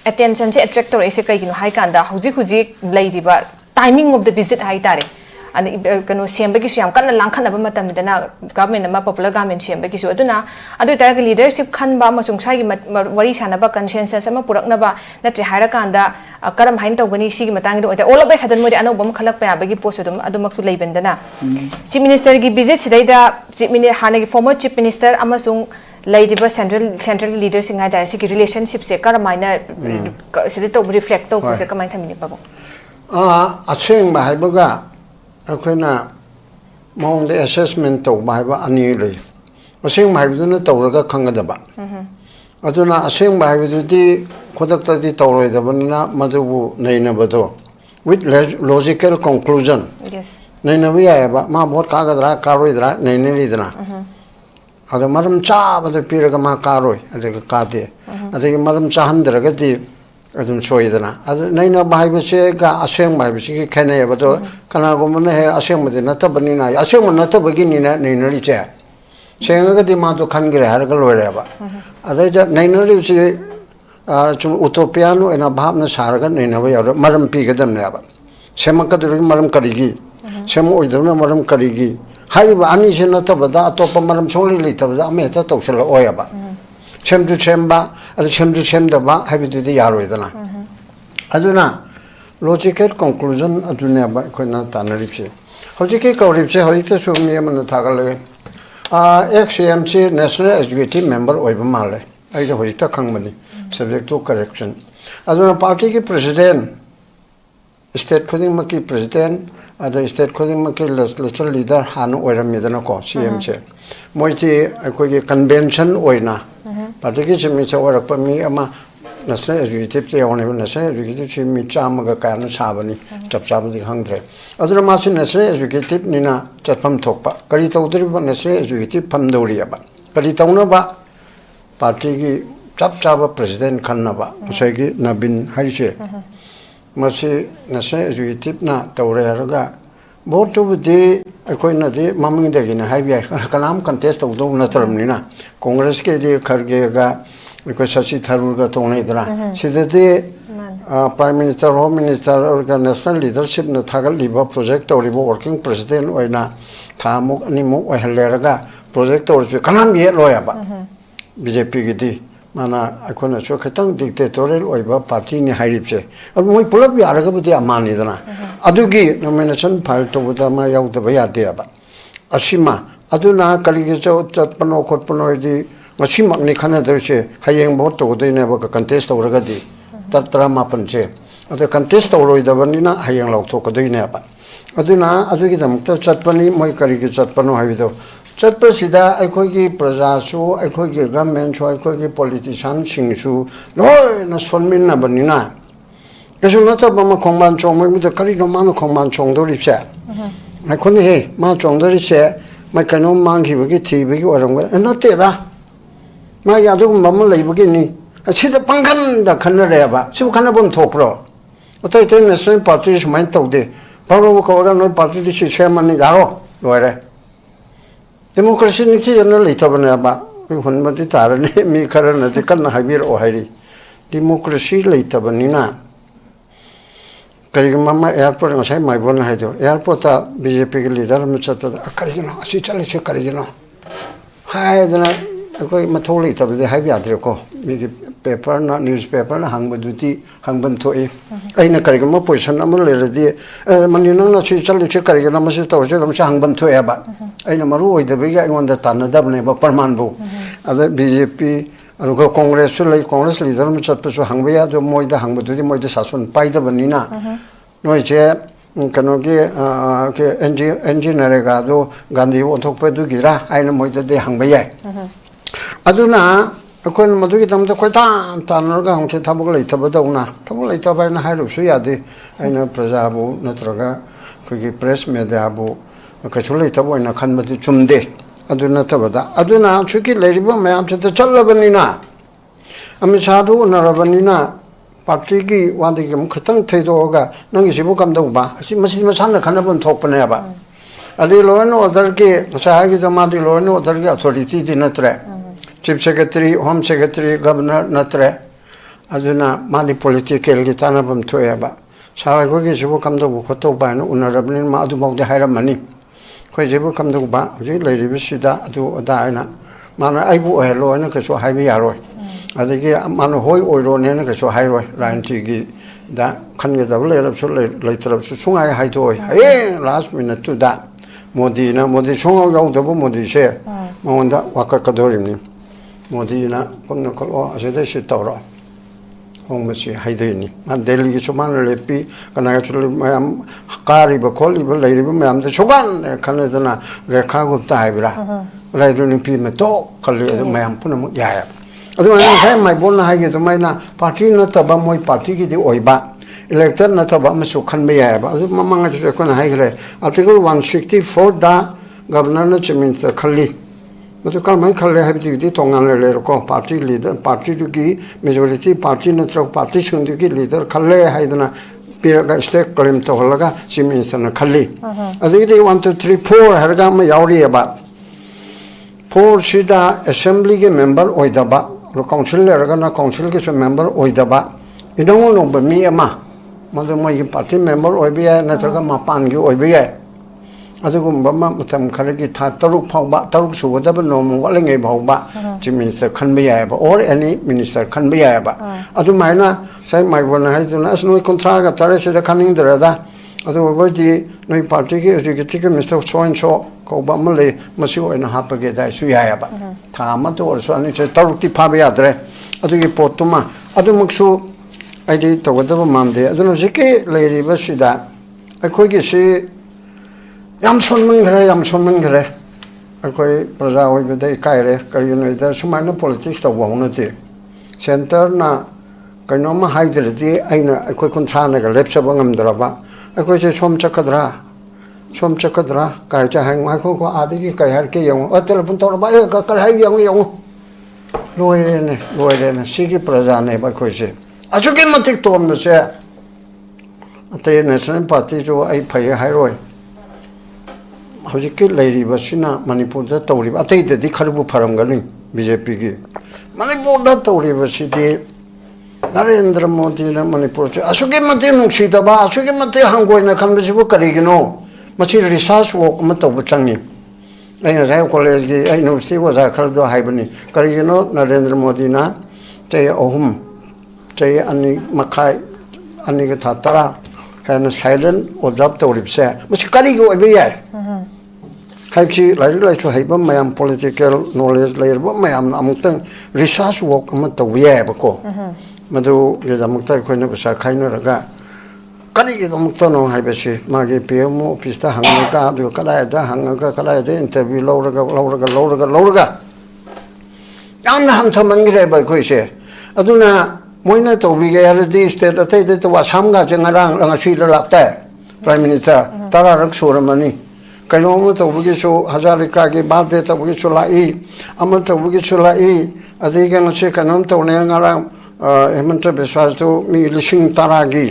attention se attractor ese kai gino hai kanda hujik lai diba timing of the visit hai tare and kano sembagi su yam kana langkhan ba matam dana government ma popular government sembagi su aduna adu tar leadership khan ba ma sungsai gi wari sana ba consensus ama purakna ba natri haira kanda karam hain tawgani sigi matang do all of a sudden modi anu bam khalak pa bagi post dum adu maksu leiben dana chief minister gi visit sidai da chief minister hanagi former chief minister amasung ladiba central leaders singa da sigi relationship se karamaina sidai to reflect to se kamai thamini pabo acheng ba haibaga akoina mong the assessment to mai ba ani le aseng mai du na to ra khanga da ba aduna aseng mai du di khodak ta di to roi da banina madubu nei na ba do with logical conclusion yes nei na wi ya ba ma bot ka ga dra ka roi dra nei nei ri dna ada maram cha ba de pir ga ma ka roi ade ka de ade maram cha han dra ga di adum soidana adu naina bhaiba che ga aseng bhaiba che khane ba do kana go mane he aseng made na tabani na aseng man na tabagi ni na naina ri che seng ga di ma do khan gre har ga lore ba adu ja naina ri che chum utopia no ena bhab na sar ga naina ba ya maram pi ga dam na ba sema ka du maram kari gi sema oi do na maram kari gi hari ba ani che na tabada atop maram soli li tabada ame ta to sel oya ba 쳔주 쳔바 아주 쳔주 쳔다바 하비드디 야로이다나 아두나 로지컬 컨클루전 아두네 바 코나 타나립시 홀지케 거립시 호이테 수미에만 타갈레 XCMC 내셔널 에듀케이티브 멤버 오이바 말레 아이가 호이타 강만이 서브젝트 투 커렉션 아두나 파티기 프레시덴트 스테이트 코딩마키 프레시덴트 ada state khuding ma ke legislature leader han oiramidana ko CMC moiti akoi convention oina party ki chimi chawarak pa mi ama national executive te one national executive chimi chama ga kana sabani chap chap di hangre adura ma national executive nina chatpam thokpa kari tawdri ba national executive phamdori ba kari tawna ba party ki chap chap president khanna ba sai ki nabin haise masi national executive na tawreraga board to the akoina de maming de gina haibia kalam contest of do na termina congress ke de kharge ga ko sachi tharur ga to nei dra sidade prime minister home minister or national leadership na thagal liba project or working president oina thamuk animu oheleraga project or kalam ye loya ba BJP gi di mana akona cho khatang dictatorial oiba party ni hairipse ab moi pulap bi araga budi amani dana adugi nomination file to buda ma yaw da ya de ba asima aduna kali ge cho chatpano khotpano di asima ni khana derche hayeng bot to de ne ba contest oraga di tatra ma panche adu contest oroi da banina hayeng law to ko de ne ba aduna adugi dam ta chatpani moi kali ge chatpano habido chatpasida aikogi prajasu aikogi government chu aikogi politician singsu loi na sonmin na banina kesu na ta ma khongman chong mai mi kari no ma khongman chong do ripse na khoni he ma chong do ripse ma kano mang ki bagi thi bagi oram ga na te da ma ya du ma ma lei bagi ni achida pangkan da khanna re ba sibu khanna bom thopro otai te national party mai to de ba ko ga no party chi chairman ni garo loire democracy निची जन लेतबने बा हुनमति तारने मी खरनति कन्न हाबिर ओ हाइरी डेमोक्रेसी लेतबनिना करिगमा एयरपोर्ट ngасai माइबोन हाइदो एयरपोर्ट बीजेपी के लीडर म चत करिगनो असि चले से करिगनो हायदना कोई मथौ लेतबदे हाइबि आद्रे को मी पेपर ना न्यूज़पेपर ना हंगबदुति हंगबन थोए अइना करिगमा पोजीशन अम लेरदि मनि नंग ना सि चले से करिगनो मसे तौरसे गमसे हंगबन थोए बा अइना मरु ओइदबे ga ingonda tanadabne ba parman bu ada BJP अरुको कांग्रेस लई कांग्रेस लीडर म चतपसु हंगबया जो मोइदा हंगबदुदि मोइदा शासन पाइदबनिना नोइचे कनोगे के इंजीनियर का जो गांधी ओथोकपदुगिरा आइना मोइदा दे हंगबया अदुना अकोन मदुगी तमदा कोइता तानरगा हंसे थबक लेतबदौना थबक लेतबना हाइरुसु यादे आइना प्रजाबु नत्रगा कोगी प्रेस मीडियाबु कछु लेतबोइना खनबदि चुमदे अदुना तबदा अदुना छुकी लेरिबो मयाम से चलबनिना अमिसादु नरबनिना पार्टी की वादी के खतंग थैदोगा नंगी सिबु कमदौबा असि मसि मसान खनबन थोकपनेबा अदि लॉ एंड ऑर्डर के सहायक जमादी लॉ एंड ऑर्डर के अथॉरिटी दि नत्रे chief secretary home secretary governor नत्रे अदुना मादी पॉलिटिकल की तानबम थोएबा सहायक के सिबु कमदौबु खतौबा न उनरबनि मा अदु मौदे हायरमनी कोई जेबु कमदौबा जे लेरिबिसिदा अदु अदायना माना आइबु हेलो न कसो हाइबि यारोय अदगी मानो होय ओइरोने न कसो हाइरोय राइनटी की दा खनगदब लेरबसु लेतरबसु सुंगाय हाइदोय हे लास्ट मिनट टू दा मोदी ना मोदी सुंगाव यावदबु मोदी से मोंदा वाककदोरिनि मोदी ना कोन कोलो असेदे सितौरो होंगमसी हाइदोयनि मान दिल्ली की सुमान लेपी कनागा चुल मयाम कारिब खोलिब लेरिब मयाम दे सुगान खनदना रेखा गुप्ता हाइबरा राइदुनि पी में तो खले मयाम पुनम याया अदुमाना साइ माइबोन हाइगे दुमाइना पार्टी नतबा मोय पार्टी की दि ओइबा इलेक्टेड नतबा मसु खनबे याबा अदु ममंगा जु कोन हाइगरे आर्टिकल 164 दा गवर्नर न चमिन्स खली मतो कलमै खले हाइबि दि तोंगान लेरो को पार्टी लीडर पार्टी की मेजॉरिटी पार्टी नत्र पार्टी सुंदु की लीडर खले हाइदना पिरगा स्टेक क्लेम तो हलगा चमिन्स न खली अदि 1 2 3 4 हरगा म यावरियबा 4 सिदा असेंबली के मेंबर ओइदबा काउंसिल लेरगना काउंसिल के मेंबर ओइदबा इदोंग नोंब मी अमा मदो मोय पार्टी मेंबर ओइबिया नत्रगा मापान की ओइबिया अदुगुम्बा मतम खरगी था तरुक फाउबा तरुक सुगदब नोम वलंगे फाउबा चीफ मिनिस्टर खनबियाबा और एनी मिनिस्टर खनबियाबा अदु माइना साइ माइबोना हाइदुना असनोय कॉन्ट्राक्ट तारे से खनिंदरदा अदु गोदि नोय पार्टी के एग्जीक्यूटिव मिनिस्टर सोइनसो कोबा मले मसी ओइना हापगे दाइ सुयाबा था मतो ओरसो अनि से तरुक्ति फाबे याद्रे अदुगी पोतुमा अदुमक्सु आइदि तगदब मामदे अदुनो जिके लेरिबा सिदा अखोइगे से याम सोनमन घरे अखोइ प्रजा ओइबदे कायरे करियनोइदा सुमाइना पॉलिटिक्स तवौनते सेंटर ना कइनोमा हाइदरदि आइना अखोइ कुनथानगा लेपसबा ngamदरबा अखोइ से सोम चकदरा काय चाहंग माखो को आदिगी काय हर के यंग टेलीफोन तौरबा ए कर हाइ यंग लोइरेने सिगी प्रजा ने बखोइ से अजुके मतिक तोम से अते नेशनल पार्टी जो आई फय हाइरोय हजिके लेरिबसिना मणिपुर दा तौरिबा अतैददि खरबु फरमगनि बीजेपी की मणिपुर दा तौरिबसिदि नरेंद्र मोदी ने मणिपुर से असुके मते नुक्सीदबा असुके मते हंगोइना खनबसिबु करिगिनो मछि रिसर्च वर्क म तौबु चंगी अइना जाय कॉलेज की अइ यूनिवर्सिटी को जा खरदो हाइबनि करिगिनो नरेंद्र मोदी ना ते अहुम ते अनि मखाय अनि के थातरा हैन साइलेंट ऑब्जर्व तौरिबसे मछि करिगो ओइबे याय हाइबसि लाइसु हाइबा मयाम पॉलिटिकल नॉलेज लेरबो मयाम अमुक्तंग रिसर्च वर्क म तौबु यायबको मधु गेदमुक्ता खोइना बसा खाइनरगा करिगेदमुक्तनो हाइबसि मागे पीएम ऑफिस ता हंगका दु कदायदा हंगका कदायदा इंटरव्यू लौरगा यामना हमथमंगिरे बखोइसे अदुना मोइना तौबिगे यारदि स्टेट अतैदे तो आसामगा जंगरांग ngasi लाक्ता प्राइम मिनिस्टर तारारक सोरमनी कइनोम तौबिगेसो हजारिका के बादे तौबिगेसो लाई अमर तौबिगेसो लाई अदिगे ngasi कइनोम तौने ngarang हेमंत बिस्वास तो मी लिसिंग तारागी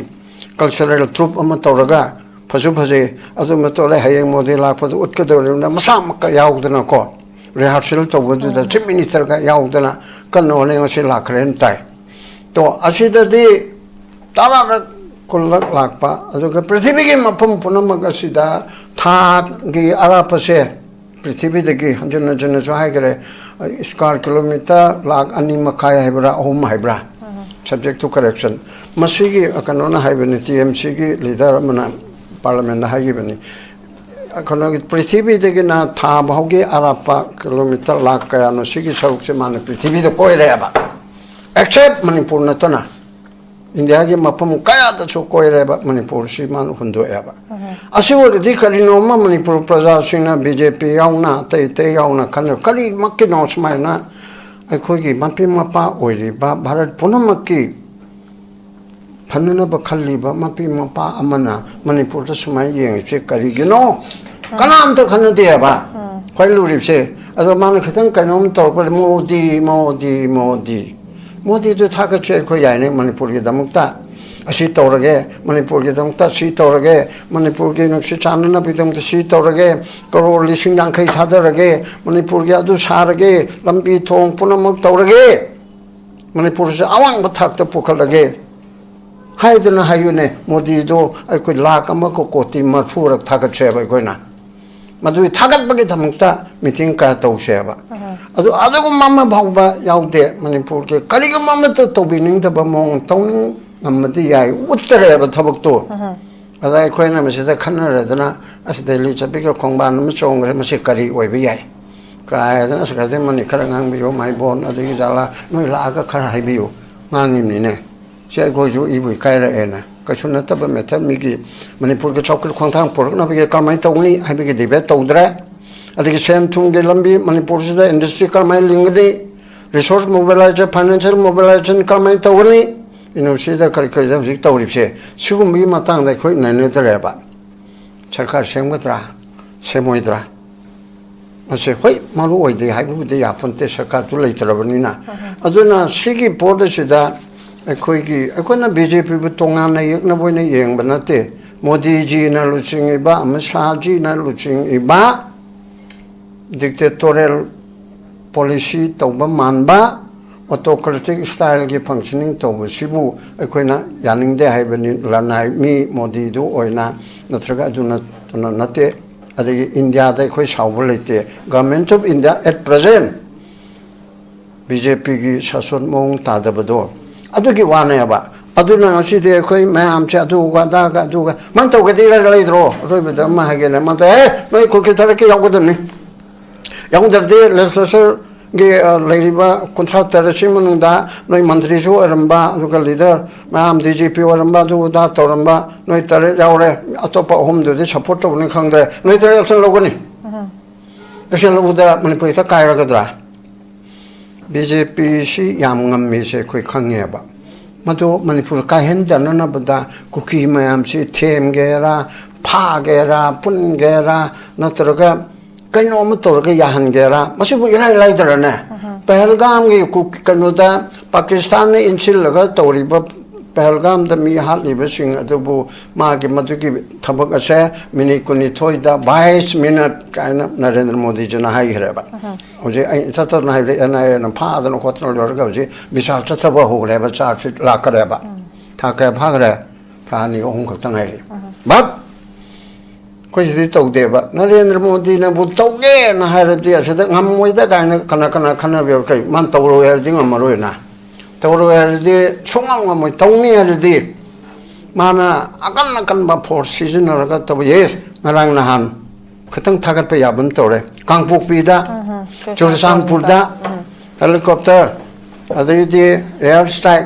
कल्चरल ट्रुप अमा तौरगा ꯐꯖ ꯐꯖꯩ ꯑꯗꯨ ꯃꯇꯣꯔꯦ ꯍꯌꯦꯡ ꯃꯣꯗꯤ ꯂꯥꯛꯄꯗ ꯎꯠꯀꯗꯧꯔꯤꯕꯅ ꯃꯁꯥ ꯃꯛꯀ ꯌꯥꯎꯗꯅꯀꯣ ꯔꯤꯍꯥꯔꯁꯦꯜ ꯇꯧꯕꯗꯨꯗ ꯆꯤꯞ ꯃꯤꯅꯤꯁꯇꯔꯒ ꯌꯥꯎꯗꯅ ꯀꯟꯅ ꯍꯣꯠꯅꯩ ꯉꯁꯤ ꯂꯥꯛꯈ꯭ꯔꯦꯅ ꯇꯥꯏ ꯇꯣ ꯑꯁꯤꯗꯗꯤ ꯇꯔꯥꯔꯛ ꯀꯨꯜꯂꯛ ꯂꯥꯛꯄ ꯑꯗꯨꯒ ꯄ꯭ꯔꯤꯊꯤꯕꯤꯒꯤ ꯃꯐꯝ ꯄꯨꯝꯅꯃꯛ ꯑꯁꯤꯗ ꯊꯥꯒꯤ ꯑꯔꯥꯞꯄꯁꯦ ꯄ꯭ꯔꯤꯊꯤꯕꯤꯗꯒꯤ ꯍꯟꯖꯤꯟ ꯍꯟꯖꯤꯟꯅꯁꯨ ꯍꯥꯏꯈ꯭ꯔꯦ ꯁ꯭ꯀ꯭ꯋꯥꯔ ꯀꯤꯂꯣꯃꯤꯇꯔ ꯂꯥꯛ 2.5 ꯍꯥꯏꯕ꯭ꯔꯥ 3 ꯍꯥꯏꯕ꯭ꯔꯥ subject to correction masigi kanona haibani TMC gi leader amana parliament haibani kono prithibi de na tha bhauge arapa kilometer lakh kaya no sigi saruk se man prithibi de koi re ba except manipur na tana india gi mapam kaya da so koi re ba manipur si man hundo ya ba asiwo di kalino ma manipur praja sina BJP yauna te yauna kan kali makki no smai na ꯑꯩꯈꯣꯏꯒꯤ ꯃꯄꯤ ꯃꯄꯥ ꯑꯣꯏꯔꯤꯕ ꯚꯥꯔꯠ ꯄꯨꯝꯅꯃꯛꯀꯤ ꯐꯅꯅꯕ ꯈꯜꯂꯤꯕ ꯃꯄꯤ ꯃꯄꯥ ꯑꯃꯅ ꯃꯅꯤꯄꯨꯔꯗ ꯁꯨꯃꯥꯏꯅ ꯌꯦꯡꯉꯤꯁꯦ ꯀꯔꯤꯒꯤꯅꯣ ꯀꯅꯥꯝꯇ ꯈꯟꯅꯗꯦꯕ ꯈ꯭ꯋꯥꯏ ꯂꯨꯔꯤꯕꯁꯦ ꯑꯗꯣ ꯃꯥꯅ ꯈꯤꯇꯪ ꯀꯩꯅꯣꯝ ꯇꯧꯔꯛꯄꯗ ꯃꯣꯗꯤꯗꯨ ꯊꯥꯒꯠꯁꯦ ꯑꯩꯈꯣꯏ ꯌꯥꯏꯅꯦ ꯃꯅꯤꯄꯨꯔꯒꯤꯗꯃꯛꯇ ꯑꯁꯤ ꯇꯧꯔꯒꯦ ꯃꯅꯤꯄꯨꯔꯒꯤꯗꯃꯛꯇ ꯁꯤ ꯇꯧꯔꯒꯦ ꯃꯅꯤꯄꯨꯔꯒꯤ ꯅꯨꯡꯁꯤ ꯆꯥꯟꯅꯅꯕꯒꯤꯗꯃꯛꯇ ꯁꯤ ꯇꯧꯔꯒꯦ ꯀꯔꯣꯔ 50,000 ꯊꯥꯗꯔꯒꯦ ꯃꯅꯤꯄꯨꯔꯒꯤ ꯑꯗꯨ ꯁꯥꯔꯒꯦ ꯂꯝꯕꯤ ꯊꯣꯡ ꯄꯨꯝꯅꯃꯛ ꯇꯧꯔꯒꯦ ꯃꯅꯤꯄꯨꯔꯁꯦ ꯑꯋꯥꯡꯕ ꯊꯥꯛꯇ ꯄꯨꯈꯠꯂꯒꯦ ꯍꯥꯏꯗꯅ ꯍꯥꯏꯌꯨꯅꯦ ꯃꯣꯗꯤꯗꯣ ꯑꯩꯈꯣꯏ ꯂꯥꯛ ꯑꯃꯒ ꯀꯣꯇꯤ 40ꯔꯛ ꯊꯥꯒꯠꯁꯦꯕ ꯑꯩꯈꯣꯏꯅ ꯃꯗꯨꯒꯤ ꯊꯥꯒꯠꯄꯒꯤꯗꯃꯛꯇ ꯃꯤꯇꯤꯡ ꯀꯌꯥ ꯇꯧꯁꯦꯕ ꯑꯗꯨ ꯑꯗꯨꯒꯨꯝꯕ ꯑꯃ ꯐꯥꯎꯕ ꯌꯥꯎꯗꯦ ꯃꯅꯤꯄꯨꯔꯒꯤ ꯀꯔꯤꯒꯨꯝꯕ ꯑꯃꯠꯇ ꯇꯧꯕꯤꯅꯤꯡꯗꯕ ꯃꯑꯣꯡ ꯇꯧꯅꯤꯡ ꯉꯝꯃꯗꯤ ꯌꯥꯏ ꯎꯠꯇꯔꯦꯕ ꯊꯕꯛꯇꯣ ꯑꯗ ꯑꯩꯈꯣꯏꯅ ꯃꯁꯤꯗ ꯈꯟꯅꯔꯗꯅ ꯑꯁ ꯗꯦꯜꯂꯤ ꯆꯠꯄꯤꯒ ꯈꯣꯡꯕꯥꯟ ꯑꯃ ꯆꯣꯡꯈ꯭ರೆ ꯃꯁꯤ ꯀꯔꯤ ꯑꯣꯏꯕ ꯌꯥꯏ ꯀꯥꯏꯗꯅ ꯁꯦꯀ꯭ꯔꯦꯇꯔꯤ ꯃꯅꯤ ꯈꯔ ꯉꯥꯡꯕꯤꯌꯨ ꯃꯥꯏꯕꯣꯟ ꯑꯗꯒꯤ ꯖꯥꯂꯥ ꯅꯣꯏ ꯂꯥꯛꯑꯒ ꯈꯔ ꯍꯥꯏꯕꯤꯌꯨ ꯉꯥꯡꯉꯤꯕꯅꯤꯅꯦ ꯁꯤ ꯑꯩꯈꯣꯏꯁꯨ ꯏꯕꯨ ꯏꯀꯥꯏꯔꯛꯑꯦꯅ ꯀꯩꯁꯨ ꯅꯠꯇꯕ ꯃꯦꯊꯗ ꯃꯤꯒꯤ ꯃꯅꯤꯄꯨꯔꯒꯤ ꯆꯥꯎꯈꯠ ꯈꯣꯡꯊꯥꯡ ꯄꯨꯔꯛꯅꯕꯒꯤ ꯀꯔꯝꯍꯥꯏꯅ ꯇꯧꯒꯅꯤ ꯍꯥꯏꯕꯒꯤ ꯗꯤꯕꯦꯠ ꯇꯧꯗ꯭ꯔꯦ ꯑꯗꯒꯤ ꯁꯦꯟ ꯊꯨꯝꯒꯤ ꯂꯝꯕꯤ ꯃꯅꯤꯄꯨꯔꯁꯤꯗ ꯏꯟꯗꯁꯇ꯭ꯔꯤ ꯀꯔꯝꯍꯥꯏꯅ ꯂꯤꯡꯒꯅꯤ ꯔꯤꯁꯣꯔꯁ ꯃꯣꯕꯤꯂꯥꯏꯖꯦꯁꯟ ꯐꯥꯏꯅꯥꯟꯁꯤꯌꯦꯜ ꯃꯣꯕꯤꯂꯥꯏꯖꯦꯁꯟ ꯀꯔꯝꯍꯥꯏꯅ ꯇꯧꯒꯅꯤ ꯌꯨꯅꯤꯚꯔꯁꯤꯇꯤꯗ ꯀꯔꯤ ꯀꯔꯤꯗ ꯍꯧꯖꯤꯛ ꯇꯧꯔꯤꯕꯁꯦ ꯁꯤꯒꯨꯝꯕꯒꯤ ꯃꯇꯥꯡꯗ ꯑꯩꯈꯣꯏ ꯅꯩꯅꯗ꯭ꯔꯦꯕ ꯁꯔꯀꯥꯔ ꯁꯦꯝꯒꯗ꯭ꯔꯥ ꯁꯦꯝꯃꯣꯏꯗ꯭ꯔꯥ ꯃꯁꯤ ꯍꯣꯏ ꯃꯔꯨ ꯑꯣꯏꯗꯦ ꯍꯥꯏꯕꯕꯨꯗꯤ ꯌꯥꯄꯣꯟꯇꯦ ꯁꯔꯀꯥꯔꯗꯨ ꯂꯩꯇ꯭ꯔꯕꯅꯤꯅ ꯑꯗꯨꯅ ꯁꯤꯒꯤ ꯄꯣꯠ ꯑꯁꯤꯗ ꯑꯩꯈꯣꯏꯅ BJPꯕꯨ ꯇꯣꯉꯥꯟꯅ ꯌꯦꯛꯅꯕ ꯑꯣꯏꯅ ꯌꯦꯡꯕ ꯅꯠꯇꯦ ꯃꯣꯗꯤꯖꯤꯅ ꯂꯨꯆꯤꯡꯉꯤꯕ ꯑꯃꯤꯠ ꯁꯥꯍꯖꯤꯅ ꯂꯨꯆꯤꯡꯉꯤꯕ ꯗꯤꯛꯇꯦꯇꯣꯔꯤꯌꯦꯜ ꯄꯣꯂꯤꯁꯤ ꯇꯧꯕ ꯃꯥꯟꯕ autocratic style की functioning तो सिबु अखोइना यानिंगदे हाइबनि लनाइ मी मोदी दु ओइना नत्रगा दुना तुना नते अदि इंडिया दा अखोइ सावबो लेते government of India at present BJP की शासन मोंग तादबदो अदुगी वानेबा अदुना नसिदे अखोइ मयाम चे अदुगा दागा अदुगा मन तौगदि लैद्रो रोइबदा मा हागेना मन ए नोइ कोकि थरके यावगदनि यावदरदे लेजिस्लेचर गे लेरिबा contractor सिमनुदा नोइ मंत्रीजु अरंबा अदुगा leader ma'am DGP अरंबा दुदा Toramba नोइ तरे यावरे अतोपा होमदुदे सपोर्ट तौनि खंगदे नोइ तरे एक्शन लोगनि एक्शन लोगुदा मनिपुर ता कायरगदरा BJP सी याम ngam से कोइ खंगेबा मदो मनिपुर काहेन दननबदा कुकी मयाम से थेम गेरा फा गेरा पुन गेरा नत्रगा कहीं तौर याहनगेरा इराई लाइदरने पहलगाम की कनोदा पाकिस्तान ने इंसिल तौरीब पहलगाम मी हालीबसिंग अदुबु मागी मदुगी थबक असे मिनिट 22 22 मिनट कायना नरेंद्र मोदी जना हाइरेबा होजे इततना हाइरे एना फादन खोतन लरगा होजे बिसार चतबा होरेबा चार्ज लाकरेबा थाके भागरे फानी ओहम खतन हाइरे बाप कोई तौदेबा नरेंद्र मोदी ने तौगे नाहरदी असद ngमोइदा गायना कना खना बेर कई मान तौरो यारदि ngमरोइना तौरो यारदि सोंगाम ngमोइ तौनी यारदि माना अकन बा फोर्स सिजनरगा तब येस नरांग नहान खतंग थागत पे याबन तौरे कांगपोकपीदा चुरचांदपुरदा हेलीकॉप्टर अदि एयर स्ट्राइक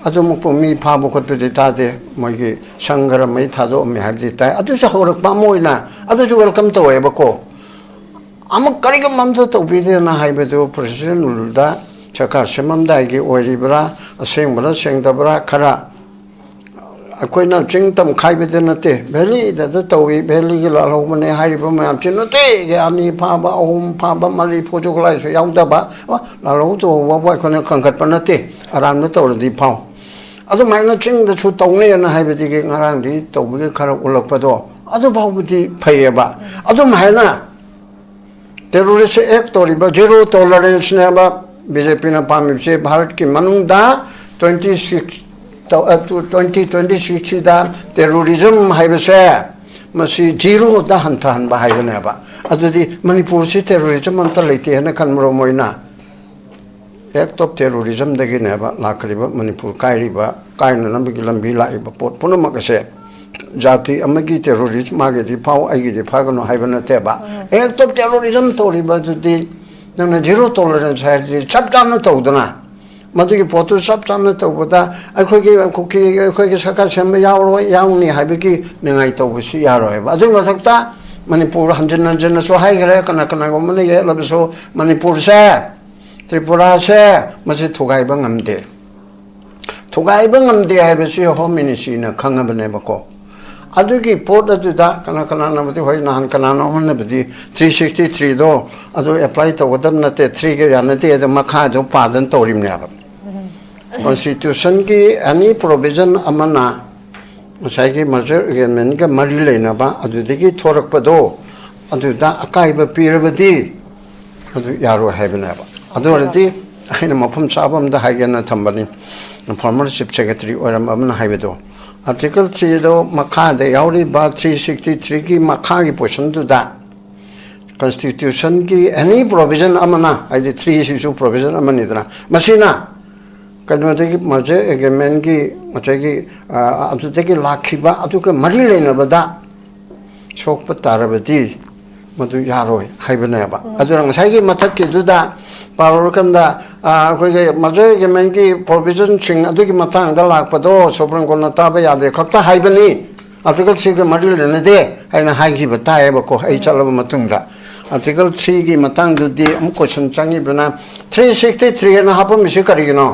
अदुमुक मी फाबो खतदि तादे मोइगी संगर मै थादो मी हाबदि ताय अदुस होरकपा मोइना अदुस वेलकम तोएबको अमुक करिगम ममदो तोबिदे ना हाइबदो प्रेसिडेंट उलदा सरकार सेममदाइगी ओइरिबरा असेंबरा सेंगदबरा खरा अखोइना चिंगतम खाइबदे नते भेली द तोइ भेली गी लालौमने हाइबो मयाम चिनते गे अनि फाबा ओम फाबा मरि फोजोगलाइ सो याउदबा लालौ तो वाबा खने खंगत पनते आराम न तोरदि फाउ ꯑꯗꯨꯃꯥꯏꯅ ꯆꯤꯡꯗꯁꯨ ꯇꯧꯅꯩꯅ ꯍꯥꯏꯕꯗꯒꯤ ꯉꯔꯥꯡꯗꯤ ꯇꯧꯕꯒꯤ ꯈꯔ ꯎꯠꯂꯛꯄꯗꯣ ꯑꯗꯨ ꯐꯥꯎꯕꯗꯤ ꯐꯩꯌꯦꯕ ꯑꯗꯨꯝꯍꯥꯏꯅ ꯇꯦꯔꯣꯔꯤꯁ ꯑꯦꯛ ꯇꯧꯔꯤꯕ ꯖꯦꯔꯣ ꯇꯣꯂꯔꯦꯟꯁꯅꯦꯕ BJPꯅ ꯄꯥꯝꯃꯤꯕꯁꯦ ꯚꯥꯔꯠꯀꯤ ꯃꯅꯨꯡꯗ 2026ꯁꯤꯗ ꯇꯦꯔꯣꯔꯤꯖꯝ ꯍꯥꯏꯕꯁꯦ ꯃꯁꯤ ꯖꯤꯔꯣꯗ ꯍꯟꯊꯍꯟꯕ ꯍꯥꯏꯕꯅꯦꯕ ꯑꯗꯨꯗꯤ ꯃꯅꯤꯄꯨꯔꯁꯤ ꯇꯦꯔꯣꯔꯤꯖꯝ ꯑꯝꯇ ꯂꯩꯇꯦ ꯍꯥꯏꯅ ꯈꯟꯕ꯭ꯔꯣ ꯃꯣꯏꯅ act of terrorism dagineba lakriba manipur kairiba kainanabagi lambi laiba pot punamakase jati amagi terrorism magedi pau aigi phagano haibana teba act of terrorism toriba judi nana zero tolerance haidi chapjana tawdana madigi potu chapjana tawbada akhoi sakar semba yauni haibagi ningai tawbisi yaroeba adu masakta manipur hanjana so haigare kana gomane ye labso manipur se Tripura se masi thugai ngamde haibasi home ministry na khangabane bako adugi port aduda kana namati hoi nahan kana namane badi 363 do adu apply tawdam nate 3 ge yanate adu makha do padan torimne aba constitution ki any provision amana masai ki measure again ga mari leina ba adudigi thorakpado aduda akaiba pirabadi adu yaro haibane aba अदुरदी आइना मफम साबम द हाइगेना थंबनी former chief secretary ओरम अमना हाइबेदो आर्टिकल 3 दो मखा दे यावरी बा 363 की मखा की पोर्शन दुदा कॉन्स्टिट्यूशन की एनी प्रोविजन अमना आइदि 362 प्रोविजन अमनी दना मसिना कनमते की मजे एग्रीमेंट की मचे की अदुते की लाखिबा अदुके मरि लेनबदा सोकप तारबदी मधु यारोय हाइबनेबा अदुरा ngसाइगी मथक की दुदा पावरकंदा अखोगे मजे गेमेन की प्रोविजन सिंग अदुगी मतंगदा लाकपदो सुप्रीम कोर्ट न ताबे यादे खप्ता हाइबनी आर्टिकल 3 के मरिल नदे आइना हाइगी बताएबको आई चलब मतुंगदा आर्टिकल 3 की मतंग दुदी अम क्वेश्चन चंगी बना 363 न हापम मिसे करिगिनो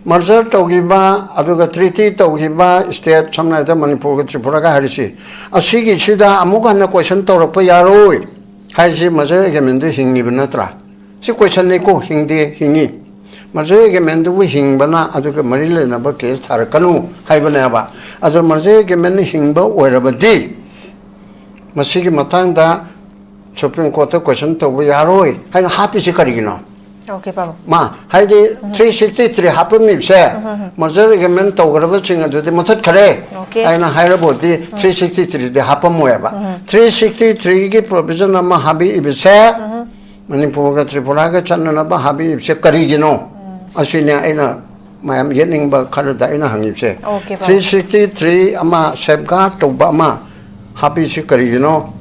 मर्जर तौगिबा अदुगा ट्रीटी तौगिबा स्टेट समनायदा मणिपुर के त्रिपुरा का हरिसी असिगी सिदा अमुका न क्वेश्चन तौरप यारोय हाइसी मजे गेमेन हिंगी बनत्रा सी क्वेश्चन ने को हिंदे हिंगी मजे गेमेन दु हिंगबना अदुगा मरि लेनबा केस थारकनु हाइबनेबा अदु मजे गेमेन हिंगबा ओइरबदी मसिगी मतंगदा सुप्रीम कोर्ट क्वेश्चन तौबा यारोय हाइना हापिसी करिगिनो Okay, Papa. Ma, haidi 363 happen me say. Mazar gamen tawgraba chinga de matat khare. Okay. Aina haira bodi 363 de happen moeba. 363 ki provision amma habi ibse. Manipur ga Tripura ga channa ba habi ibse karigino. Asine aina mayam yening ba khara da aina hangibse. Okay, Papa. 363 amma safeguard tawba amma habi se karigino.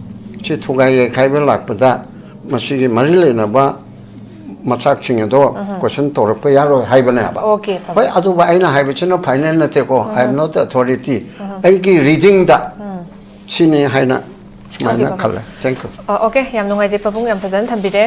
Chi thugai khaibe lakpada masigi marile na ba मचाक चिंगदो question तोरप यारो हाइबनेबा okay भाई अदुबा आइना हाइबचिनो final नतेको आई एम नॉट अथॉरिटी आइगी रीडिंग दा सिने हाइना माइना खले थैंक यू ओके याम नुंगाइजे पपुंग याम फजन थंबिदे